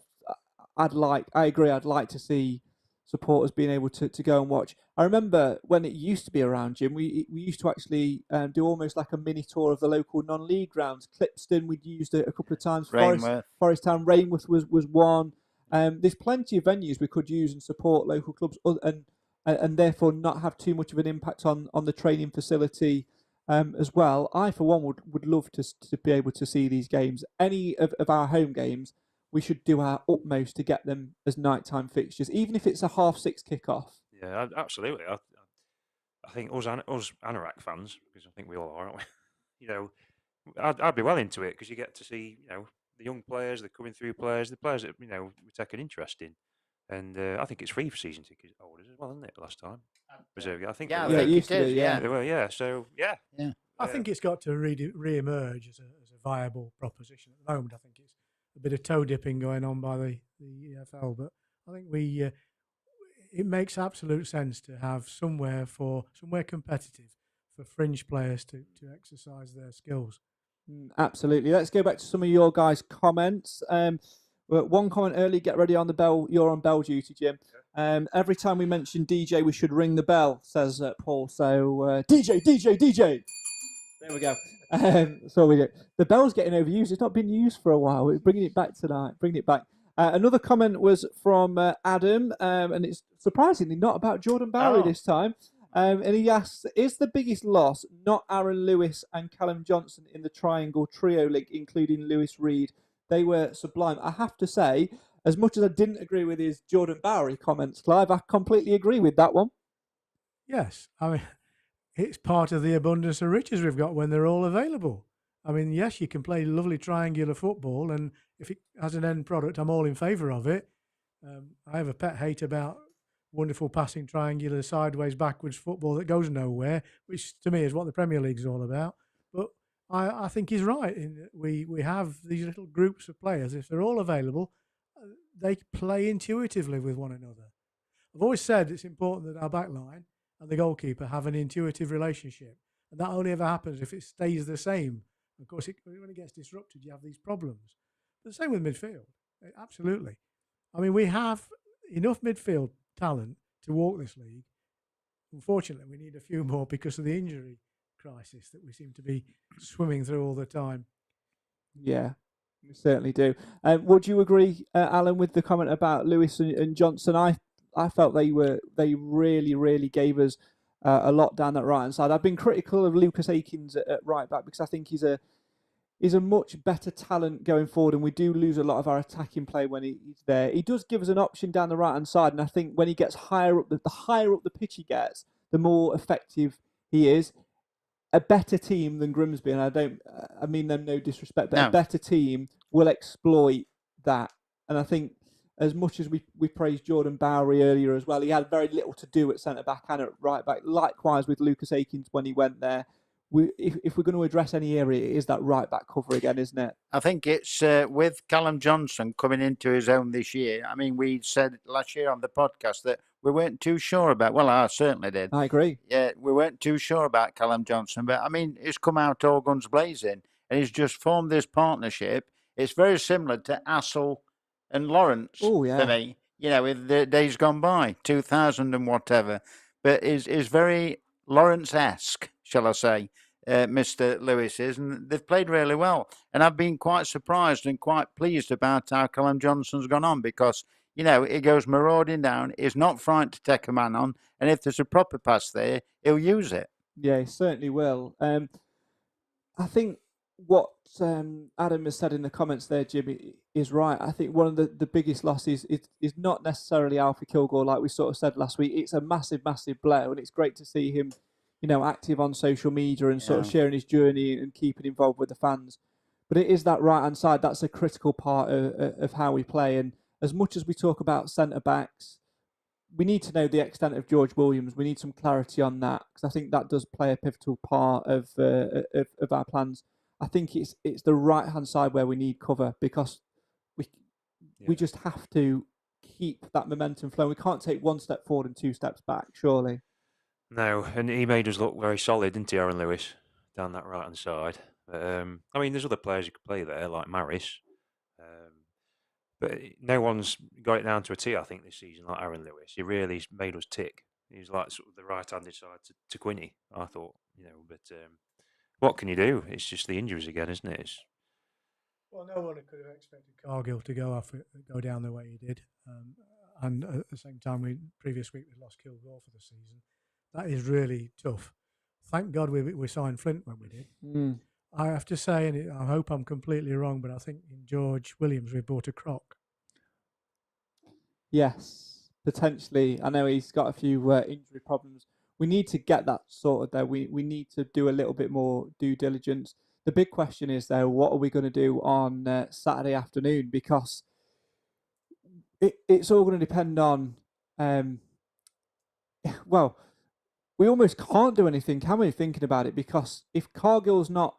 I'd like to see supporters being able to go and watch. I remember when it used to be around, Jim, we used to actually do almost like a mini tour of the local non-league grounds. Clipston, we'd used it a couple of times. Forest Town, Rainworth was one. There's plenty of venues we could use and support local clubs and therefore not have too much of an impact on the training facility as well. I, for one, would love to be able to see these games. Any of our home games, we should do our utmost to get them as nighttime fixtures, even if it's a 6:30 kickoff. Yeah, absolutely. I think us Anorak fans, because I think we all are, aren't we? I'd be well into it because you get to see, the young players, the coming through players, the players that we take an interest in, and I think it's free for season ticket holders as well, isn't it? Last time, reserve. I think. Yeah, they I were. think it used it to is. be, yeah. They were, yeah. So yeah. I think it's got to re-emerge as a viable proposition. At the moment, I think it's a bit of toe dipping going on by the EFL, but I think we it makes absolute sense to have somewhere competitive for fringe players to exercise their skills. Absolutely. Let's go back to some of your guys' comments. One comment early, get ready on the bell. You're on bell duty, Jim. Every time we mention DJ, we should ring the bell, says Paul. So DJ. There we go. So we do. The bell's getting overused. It's not been used for a while. We're bringing it back tonight. Bringing it back. Another comment was from Adam, and it's surprisingly not about Jordan Bowery this time. And he asks, is the biggest loss not Aaron Lewis and Callum Johnson in the Triangle Trio League, including Lewis Reed? They were sublime. I have to say, as much as I didn't agree with his Jordan Bowery comments, Clive, I completely agree with that one. Yes, I mean, it's part of the abundance of riches we've got when they're all available. I mean, yes, you can play lovely triangular football, and if it has an end product, I'm all in favour of it. I have a pet hate about wonderful passing triangular sideways, backwards football that goes nowhere, which to me is what the Premier League is all about. But I think he's right. We have these little groups of players. If they're all available, they play intuitively with one another. I've always said it's important that our back line and the goalkeeper have an intuitive relationship. And that only ever happens if it stays the same. Of course, when it gets disrupted, you have these problems. But the same with midfield. Absolutely. I mean, we have enough midfield talent to walk this league. Unfortunately, we need a few more because of the injury crisis that we seem to be swimming through all the time. Yeah, we certainly do. Would you agree, Alan, with the comment about Lewis and Johnson? I felt they really gave us a lot down that right hand side. I've been critical of Lucas Akins at right back because I think he's a much better talent going forward, and we do lose a lot of our attacking play when he's there. He does give us an option down the right hand side, and I think when he gets higher up, the higher up the pitch he gets, the more effective he is. A better team than Grimsby, and I mean them no disrespect, but a better team will exploit that. And I think as much as we praised Jordan Bowery earlier as well, he had very little to do at centre back and at right back. Likewise with Lucas Akins when he went there. If we're going to address any area, it is that right back cover again, isn't it? I think it's with Callum Johnson coming into his own this year. I mean, we said last year on the podcast that we weren't too sure about. Well, I certainly did. I agree. Yeah, we weren't too sure about Callum Johnson, but I mean, he's come out all guns blazing, and he's just formed this partnership. It's very similar to Assel and Lawrence for me. You know, with the days gone by, 2000 and whatever, but is very Lawrence-esque, shall I say. Mr. Lewis is, and they've played really well. And I've been quite surprised and quite pleased about how Callum Johnson's gone on because, you know, he goes marauding down, he's not frightened to take a man on, and if there's a proper pass there, he'll use it. Yeah, he certainly will. I think what Adam has said in the comments there, Jimmy, is right. I think one of the biggest losses is not necessarily Alfie Kilgore, like we sort of said last week. It's a massive blow, and it's great to see him, you know, active on social media and sort of sharing his journey and keeping involved with the fans. But it is that right-hand side that's a critical part of how we play. And as much as we talk about centre-backs, we need to know the extent of George Williams. We need some clarity on that because I think that does play a pivotal part of our plans. I think it's the right-hand side where we need cover because we just have to keep that momentum flowing. We can't take one step forward and two steps back, surely. No, and he made us look very solid, didn't he, Aaron Lewis, down that right-hand side. I mean, there's other players who could play there, like Maris. But no one's got it down to a T, I think, this season, like Aaron Lewis. He really made us tick. He was like sort of the right-handed side to Quinny, I thought, you know. But what can you do? It's just the injuries again, isn't it? Well, no one could have expected Cargill to go down the way he did. And at the same time, previous week we lost Kilgore for the season. That is really tough. Thank God we signed Flint when we did. I have to say, and I hope I'm completely wrong, but I think in George Williams we bought a crock. Yes, potentially. I know he's got a few injury problems. We need to get that sorted there. We need to do a little bit more due diligence. The big question is, though, what are we going to do on Saturday afternoon? Because it's all going to depend on... well... We almost can't do anything, can we, thinking about it? Because if Cargill's not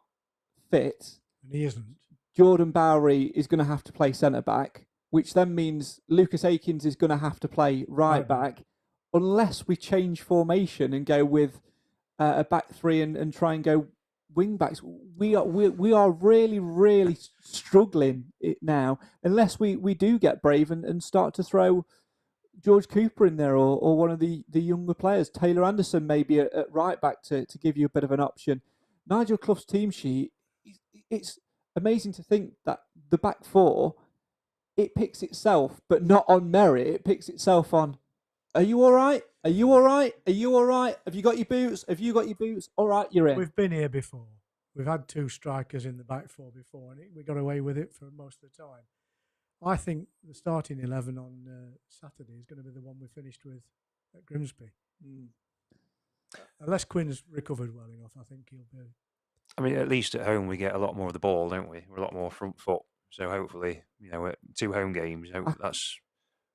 fit, and he isn't, Jordan Bowery is going to have to play centre back, which then means Lucas Akins is going to have to play right back. unless we change formation and go with a back three and try and go wing backs, we are really, really struggling now. Unless we do get brave and start to throw George Cooper in there or one of the younger players, Taylor Anderson maybe at right back to give you a bit of an option. Nigel Clough's team sheet, it's amazing to think that the back four, it picks itself, but not on merit. It picks itself on, are you all right? Are you all right? Are you all right? Have you got your boots? Have you got your boots? All right, you're in. We've been here before. We've had 2 strikers in the back four before, and we got away with it for most of the time. I think the starting 11 on Saturday is going to be the one we finished with at Grimsby. Unless Quinn's recovered well enough, I think he'll be. I mean, at least at home we get a lot more of the ball, don't we? We're a lot more front foot. So hopefully, at 2 home games, that's.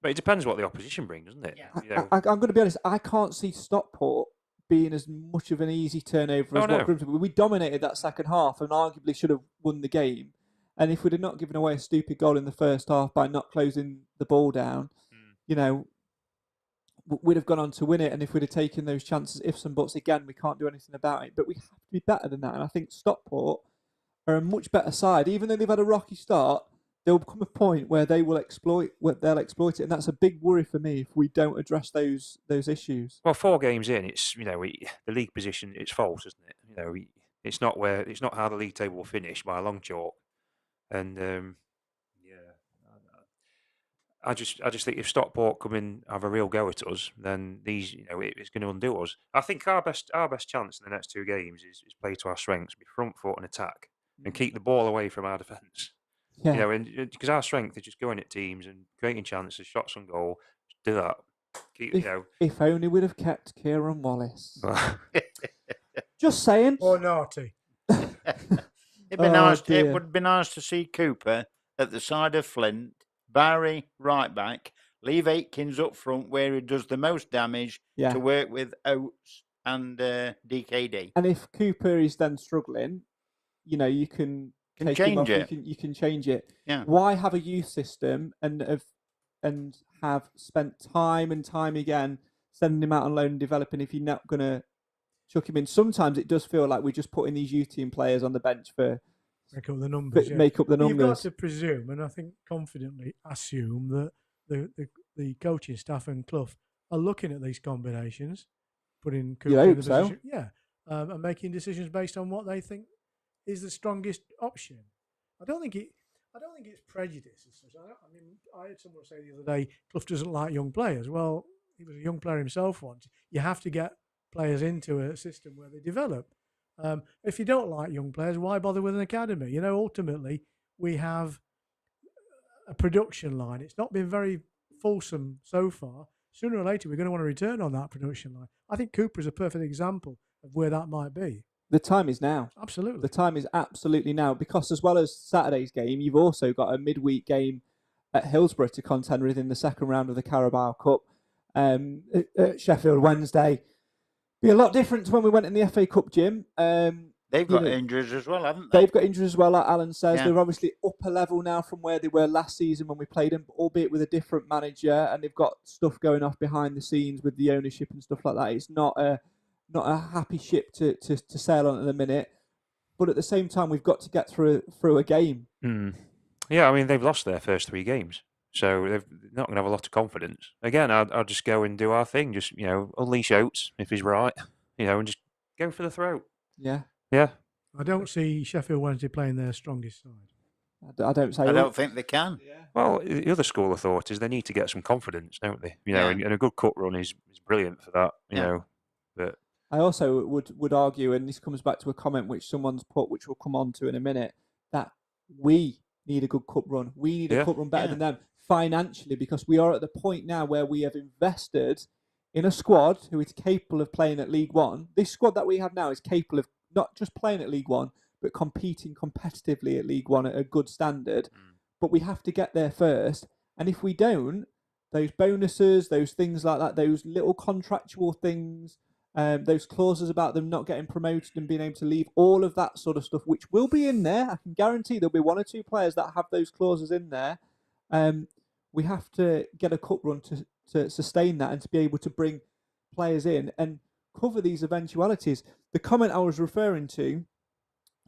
But it depends what the opposition brings, doesn't it? Yeah. I'm going to be honest. I can't see Stockport being as much of an easy turnover as what Grimsby. We dominated that second half and arguably should have won the game. And if we'd have not given away a stupid goal in the first half by not closing the ball down, we'd have gone on to win it. And if we'd have taken those chances, ifs and buts, again, we can't do anything about it. But we have to be better than that. And I think Stockport are a much better side. Even though they've had a rocky start, there'll come a point where they'll exploit it. And that's a big worry for me if we don't address those issues. Well, 4 games in, it's the league position, it's false, isn't it? It's not how the league table will finish by a long chalk. And I just think if Stockport come in have a real go at us, then these it's going to undo us. I think our best chance in the next 2 games is play to our strengths, be front foot and attack, and keep the ball away from our defence. Yeah. And because our strength is just going at teams and creating chances, shots on goal. Just do that. If only we'd have kept Kieran Wallace. Just saying. Or naughty. It'd be nice. It would be nice to see Cooper at the side of Flint, Bowery right back, leave Aitkins up front where he does the most damage to work with Oates and DKD. And if Cooper is then struggling, you can change it. You can change it. Yeah. Why have a youth system and have spent time and time again sending him out on loan and developing if you're not going to chuck him in? Sometimes it does feel like we're just putting these youth team players on the bench for make up the numbers. Make up the numbers. You've got to presume, and I think confidently assume that the coaching staff and Clough are looking at these combinations, putting Cooper in the position, and making decisions based on what they think is the strongest option. I don't think it's prejudice. I heard someone say the other day, Clough doesn't like young players. Well, he was a young player himself once. You have to get players into a system where they develop. If you don't like young players, why bother with an academy? Ultimately, we have a production line. It's not been very fulsome so far. Sooner or later, we're going to want to return on that production line. I think Cooper is a perfect example of where that might be. The time is now. Absolutely. The time is absolutely now, because as well as Saturday's game, you've also got a midweek game at Hillsborough to contend with in the second round of the Carabao Cup. At Sheffield Wednesday. Be a lot different to when we went in the FA Cup, Jim. They've got injuries as well, haven't they? They've got injuries as well, like Alan says. Yeah. They're obviously up a level now from where they were last season when we played them, albeit with a different manager, and they've got stuff going off behind the scenes with the ownership and stuff like that. It's not a happy ship to sail on at the minute, but at the same time, we've got to get through a game. Yeah, I mean, they've lost their first 3 games, so they're not going to have a lot of confidence. Again, I'll just go and do our thing, just, unleash Oates if he's right, and just go for the throat. Yeah. Yeah. I don't see Sheffield Wednesday playing their strongest side. I don't say. I don't think they can. Yeah. Well, the other school of thought is they need to get some confidence, don't they? And a good cut run is brilliant for that, you know. But I also would argue, and this comes back to a comment which someone's put, which we'll come on to in a minute, that we need a good cup run. We need a cup run better than them financially, because we are at the point now where we have invested in a squad who is capable of playing at League One. This squad that we have now is capable of not just playing at League One, but competing competitively at League One at a good standard. But we have to get there first. And if we don't, those bonuses, those things like that, those little contractual things, those clauses about them not getting promoted and being able to leave, all of that sort of stuff, which will be in there. I can guarantee there'll be 1 or 2 players that have those clauses in there. We have to get a cup run to sustain that and to be able to bring players in and cover these eventualities. The comment I was referring to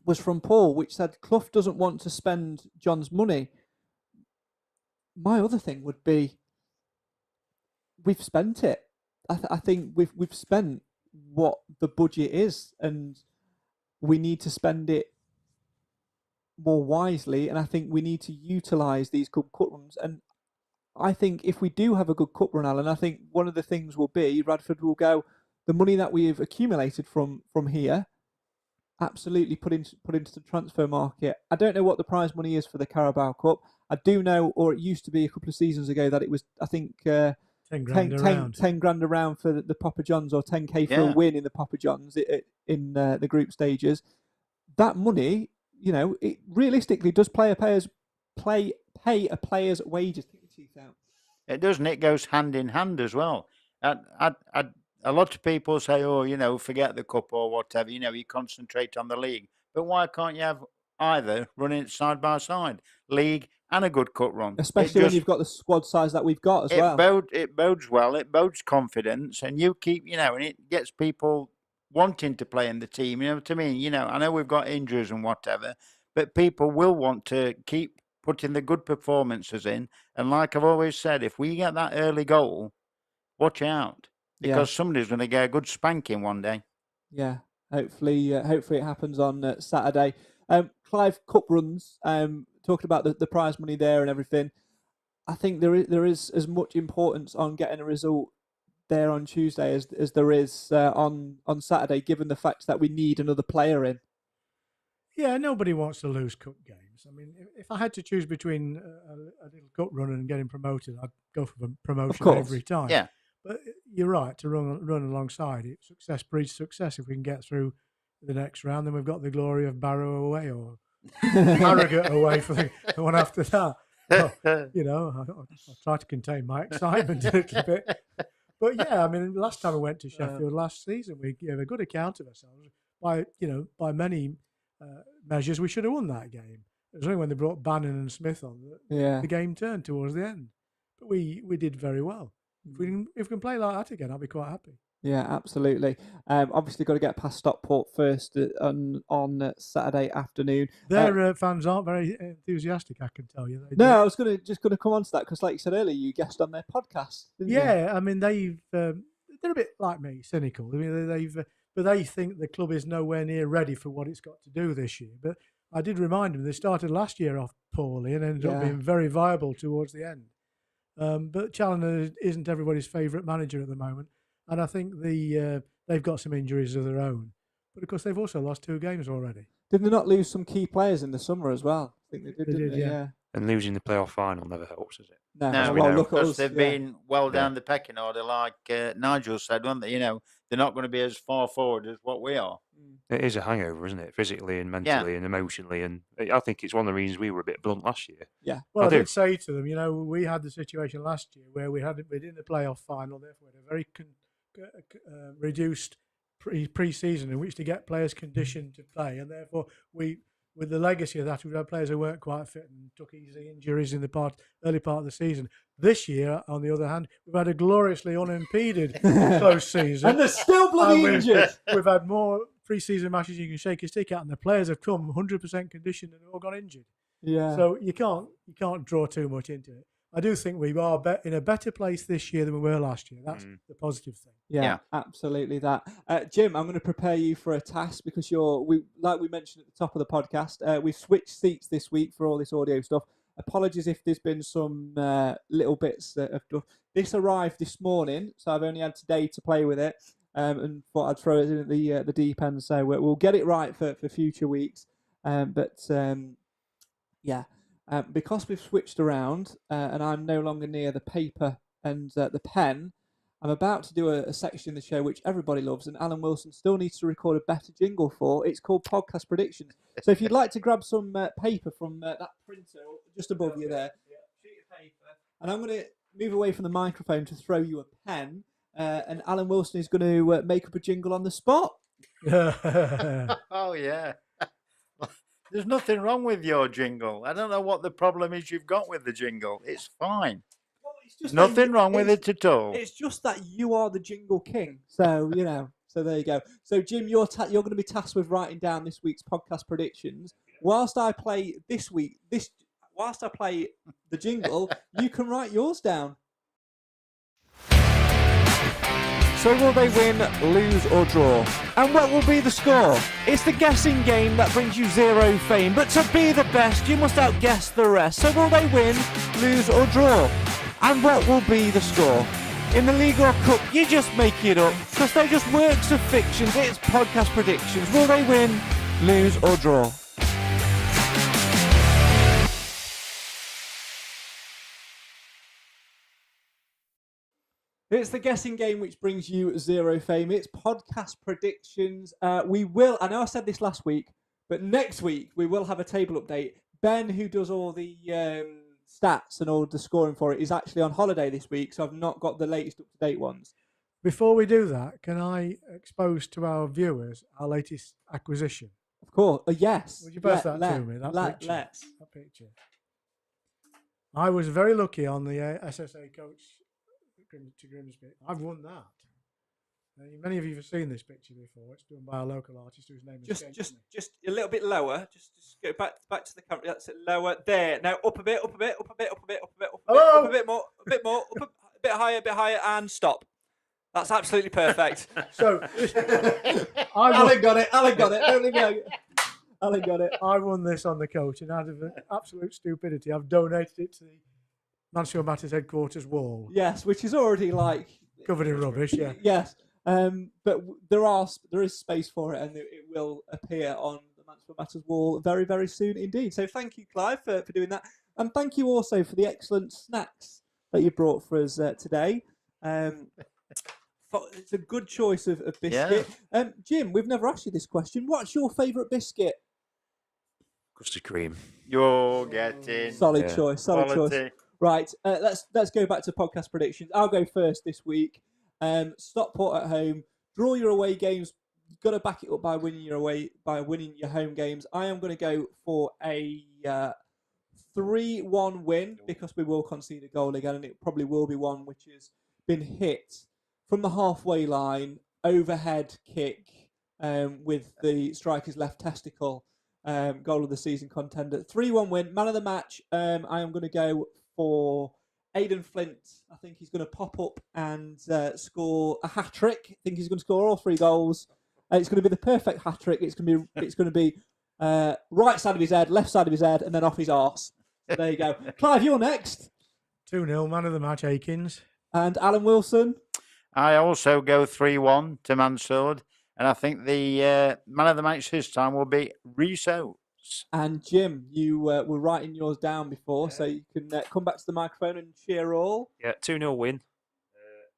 was from Paul, which said Clough doesn't want to spend John's money. My other thing would be, we've spent it. I think we've spent what the budget is, and we need to spend it more wisely. And I think we need to utilise these cup runs. And I think if we do have a good cup run, Alan, I think one of the things will be Radford will go, the money that we've accumulated from here, absolutely put into the transfer market. I don't know what the prize money is for the Carabao Cup. I do know, or it used to be a couple of seasons ago, that it was, I think, 10 grand around for the Papa Johns, or 10k for a win in the Papa Johns in the group stages. That money, it realistically does pay a player's wages. Take your teeth out. It does, and it goes hand in hand as well. A lot of people say, oh, forget the cup or whatever, you concentrate on the league. But why can't you have either running side by side, league and a good cup run? Especially when you've got the squad size that we've got as well. It bodes well, it bodes confidence, and you keep, and it gets people wanting to play in the team, you know what I mean? I know we've got injuries and whatever, but people will want to keep putting the good performances in. And like I've always said, if we get that early goal, watch out. Because somebody's going to get a good spanking one day. Yeah, hopefully it happens on Saturday. Clive, cup runs, talking about the prize money there and everything. I think there is as much importance on getting a result there on Tuesday as there is on Saturday, given the fact that we need another player in. Yeah, nobody wants to lose cup games. I mean, if I had to choose between a little cup run and getting promoted, I'd go for promotion every time. Yeah. But you're right, to run alongside it. Success breeds success. If we can get through the next round, then we've got the glory of Barrow away or Harrogate away for the one after that. Well, I try to contain my excitement a little bit. But yeah, I mean, last time I went to Sheffield last season, we gave a good account of ourselves. By many measures, we should have won that game. It was only when they brought Bannon and Smith on that the game turned towards the end. But we did very well. If we can play like that again, I'll be quite happy. Yeah, absolutely. Obviously, got to get past Stockport first on Saturday afternoon. Their fans aren't very enthusiastic, I can tell you. I was going to come on to that because, like you said earlier, you guessed on their podcast. Didn't you? I mean they're a bit like me, cynical. I mean they think the club is nowhere near ready for what it's got to do this year. But I did remind them they started last year off poorly and ended up being very viable towards the end. But Challoner isn't everybody's favourite manager at the moment, and I think they've got some injuries of their own. But of course, they've also lost 2 games already. Did they not lose some key players in the summer as well? I think they did. Yeah. And losing the playoff final never helps, does it? No, look at us. They've been well down the pecking order, like Nigel said, weren't they? They're not going to be as far forward as what we are. It is a hangover, isn't it? Physically and mentally and emotionally. And I think it's one of the reasons we were a bit blunt last year. Yeah. Well, I did say to them, we had the situation last year where we're in the playoff final, therefore we had a very reduced pre-season in which to get players conditioned to play. And therefore, with the legacy of that, we've had players who weren't quite fit and took easy injuries in the early part of the season. This year, on the other hand, we've had a gloriously unimpeded close season. And they're still bloody injured. We've had more pre-season matches you can shake your stick at, and the players have come 100% conditioned and all got injured. Yeah. So you can't draw too much into it. I do think we are in a better place this year than we were last year. That's the positive thing. Yeah, absolutely that. Jim, I'm going to prepare you for a task because like we mentioned at the top of the podcast, we've switched seats this week for all this audio stuff. Apologies if there's been some little bits of stuff. This arrived this morning, so I've only had today to play with it, and thought I'd throw it in at the deep end. So we'll get it right for future weeks. Because we've switched around and I'm no longer near the paper and the pen, I'm about to do a section in the show which everybody loves, and Alan Wilson still needs to record a better jingle for. It's called Podcast Predictions. So if you'd like to grab some paper from that printer just above you there, sheet of paper, and I'm going to move away from the microphone to throw you a pen, and Alan Wilson is going to make up a jingle on the spot. Oh, yeah. There's nothing wrong with your jingle. I don't know what the problem is you've got with the jingle. It's fine. Well, It's just Nothing wrong with it at all. It's just that you are the jingle king. So, so there you go. So, Jim, you're going to be tasked with writing down this week's podcast predictions. Whilst I play whilst I play the jingle, you can write yours down. So will they win, lose or draw? And what will be the score? It's the guessing game that brings you zero fame, but to be the best you must outguess the rest. So will they win, lose or draw? And what will be the score? In the League or Cup, you just make it up, because they're just works of fictions. It's podcast predictions. Will they win, lose or draw? It's the guessing game which brings you zero fame. It's podcast predictions. We will, I know I said this last week, but next week we will have a table update. Ben, who does all the stats and all the scoring for it, is actually on holiday this week, so I've not got the latest up-to-date ones. Before we do that, can I expose to our viewers our latest acquisition? Of course, yes. Would you pass that to me? That picture. I was very lucky on the SSA coach to Grimsby. I've won that. Many of you have seen this picture before. It's done by a local artist whose name is just a little bit lower. Just go back to the camera. That's it. Lower there. Now up a bit, up a bit, up a bit, up a bit, up a bit, up a bit more, a bit more, up a bit higher, and stop. That's absolutely perfect. So Alan got it. Don't leave me. Alan got it. I won this on the coach, and out of absolute stupidity, I've donated it to the Mansfield Matters headquarters wall. Yes, which is already covered in rubbish. Yeah. Yes, but there is space for it, and it will appear on the Mansfield Matters wall very, very soon indeed. So thank you, Clive, for doing that, and thank you also for the excellent snacks that you brought for us today. It's a good choice of biscuit. Yeah. Jim, we've never asked you this question. What's your favourite biscuit? Custard cream. You're getting Solid choice. quality. Right, let's go back to podcast predictions. I'll go first this week. Stockport at home. Draw your away games. You've got to back it up by winning your home games. I am going to go for a 3-1 win, because we will concede a goal again, and it probably will be one which has been hit from the halfway line, overhead kick with the striker's left testicle. Goal of the season contender. 3-1 win. Man of the match. I am going to go for Aidan Flint. I think he's going to pop up and score a hat trick. I think he's going to score all 3 goals. It's going to be the perfect hat trick. It's going to be right side of his head, left side of his head, and then off his arse. So there you go. Clive, you're next. 2-0. Man of the match, Akins. And Alan Wilson. I also go 3-1 to Mansfield, and I think the man of the match this time will be Reece Oates. And Jim, you were writing yours down before, so you can come back to the microphone and cheer all. Yeah, 2-0 win.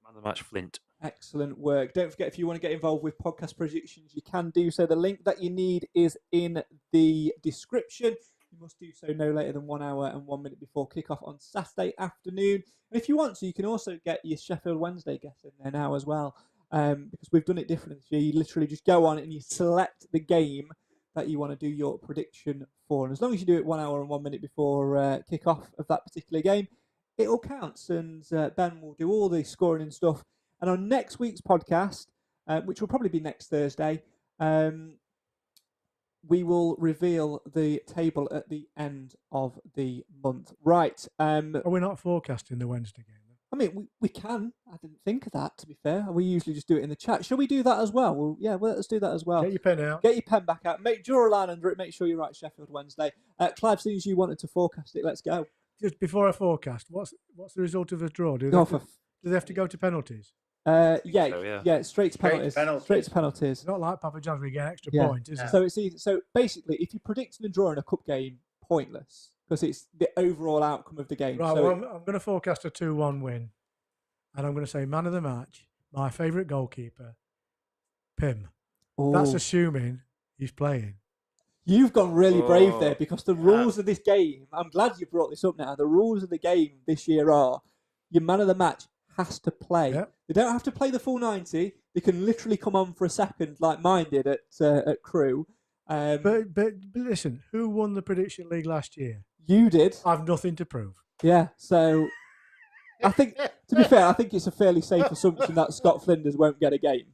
Man of the match, Flint. Excellent work. Don't forget, if you want to get involved with podcast predictions, you can do so. The link that you need is in the description. You must do so no later than 1 hour and 1 minute before kickoff on Saturday afternoon. And if you want to, you can also get your Sheffield Wednesday guess in there now as well, because we've done it differently. So you literally just go on and you select the game that you want to do your prediction for. And as long as you do it 1 hour and 1 minute before kick-off of that particular game, it all counts. And Ben will do all the scoring and stuff. And on next week's podcast, which will probably be next Thursday, we will reveal the table at the end of the month. Right. Are we not forecasting the Wednesday game? I mean, we can. I didn't think of that, to be fair. We usually just do it in the chat. Shall we do that as well? Well, let's do that as well. Get your pen out. Get your pen back out. Draw a line under it. Make sure you write Sheffield Wednesday. Clive, as soon as you wanted to forecast it, let's go. Just before I forecast, what's the result of the draw? Do they have to go to penalties? Yeah, straight to penalties. Straight to penalties. It's not like Papa John's where you get an extra point, is it? So it's easy. So basically, if you're predicting a draw in a cup game, pointless, because it's the overall outcome of the game. Right, so well, I'm going to forecast a 2-1 win, and I'm going to say man of the match, my favourite goalkeeper, Pim. That's assuming he's playing. You've gone really brave there, because the rules of this game, I'm glad you brought this up now, the rules of the game this year are your man of the match has to play. Yep. They don't have to play the full 90. They can literally come on for a second like mine did at Crew. But listen, who won the Prediction League last year? You did. I've nothing to prove. Yeah, so I think, to be fair, I think it's a fairly safe assumption that Scott Flinders won't get a game.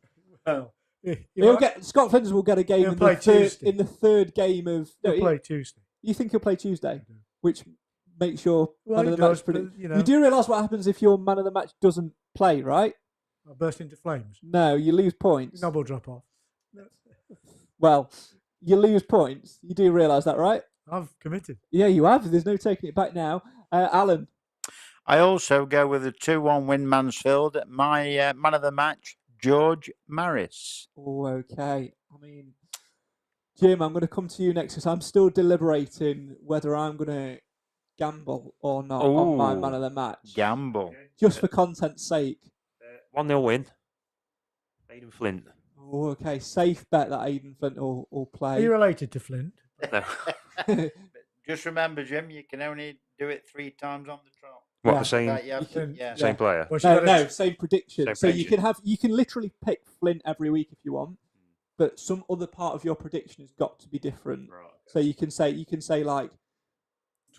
Well, Scott Flinders will get a game He'll in play Tuesday. the third game of. No, he'll play Tuesday. You think he'll play Tuesday, which makes your Well, man he of the does, match but, predict. you know. You do realise what happens if your man of the match doesn't play, right? I'll burst into flames. No, you lose points. Noble drop off. Well, you lose points. You do realise that, right? I've committed. Yeah, you have. There's no taking it back now. Alan. I also go with a 2-1 win Mansfield. My man of the match, George Maris. Oh, okay. I mean, Jim, I'm going to come to you next because I'm still deliberating whether I'm going to gamble or not on my man of the match. Gamble. Just for content's sake. 1-0 win. Aidan Flint. Oh, okay. Safe bet that Aidan Flint will play. Are you related to Flint? No. But just remember, Jim, you can only do it 3 times on the trot. What, Yeah. the same That you have to- Yeah. same player? Well, No, same prediction. Same So prediction. you can literally pick Flint every week if you want, but some other part of your prediction has got to be different. Right. So you can say like,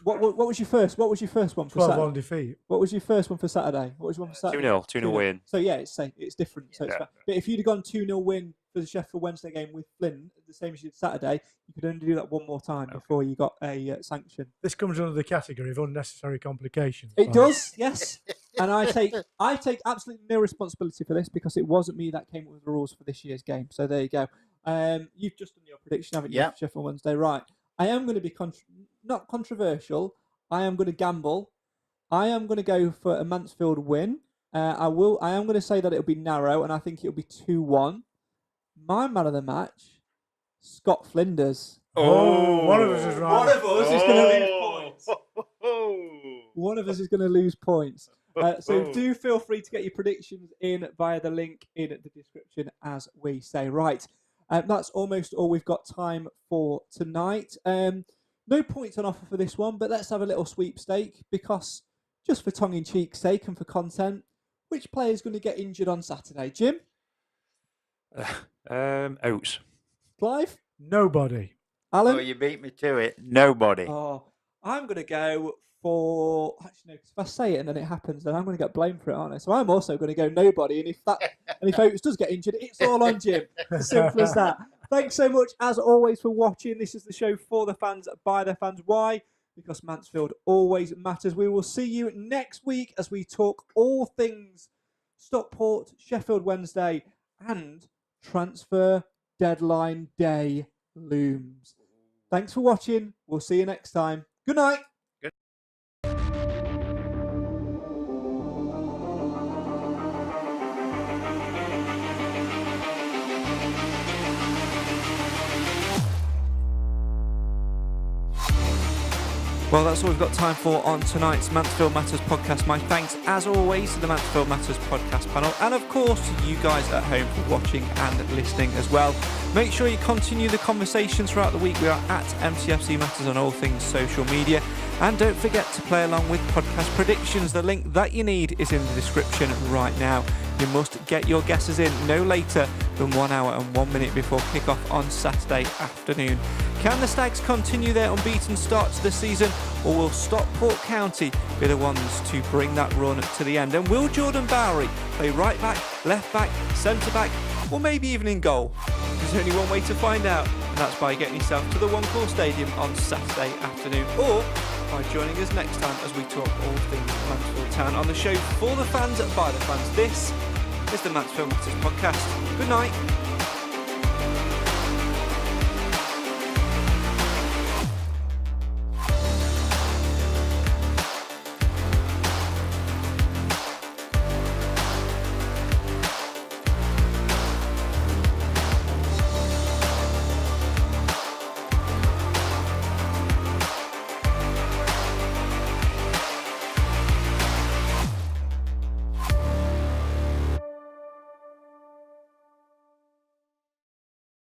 what was your first? What was your first one for 12 Saturday? on defeat. What was your first one for Saturday? What was your one for Saturday? 2-0 win. So yeah, it's safe. It's different. So it's Yeah. fair. But if you'd have gone 2-0 win for the Sheffield Wednesday game with Flint, the same as you did Saturday, you could only do that one more time before you got a sanction. This comes under the category of unnecessary complications. It does, yes. And I take absolutely no responsibility for this because it wasn't me that came up with the rules for this year's game. So there you go. You've just done your prediction, haven't you? Yep. For Sheffield Wednesday, right? I am going to be not controversial. I am going to gamble. I am going to go for a Mansfield win. I am going to say that it'll be narrow, and I think it'll be 2-1. My man of the match, Scott Flinders. Oh, one of us is right. One of us is going to lose points. One of us is going to lose points. So do feel free to get your predictions in via the link in the description, as we say. Right, that's almost all we've got time for tonight. No points on offer for this one, but let's have a little sweepstake because just for tongue-in-cheek's sake and for content, which player is going to get injured on Saturday? Jim? Oates. Clive? Nobody. Alan? Oh, you beat me to it. Nobody. Oh, I'm going to go for... Actually, no, because if I say it and then it happens, then I'm going to get blamed for it, aren't I? So I'm also going to go nobody. And if Oates does get injured, it's all on Jim. As simple as that. Thanks so much, as always, for watching. This is the show for the fans, by the fans. Why? Because Mansfield always matters. We will see you next week as we talk all things Stockport, Sheffield Wednesday, and transfer deadline day looms. Thanks for watching. We'll see you next time. Good night. Well, that's all we've got time for on tonight's Mansfield Matters podcast. My thanks, as always, to the Mansfield Matters podcast panel, and of course to you guys at home for watching and listening as well. Make sure you continue the conversation throughout the week. We are at MTFC Matters on all things social media. And don't forget to play along with podcast predictions. The link that you need is in the description right now. You must get your guesses in no later than 1 hour and 1 minute before kick-off on Saturday afternoon. Can the Stags continue their unbeaten start to the season, or will Stockport County be the ones to bring that run to the end? And will Jordan Bowery play right back, left back, centre back, or maybe even in goal? There's only one way to find out, and that's by getting yourself to the One Call Stadium on Saturday afternoon, or by joining us next time as we talk all things Mansfield Town on the show for the fans by the fans. This is the Mansfield Matters podcast. Good night.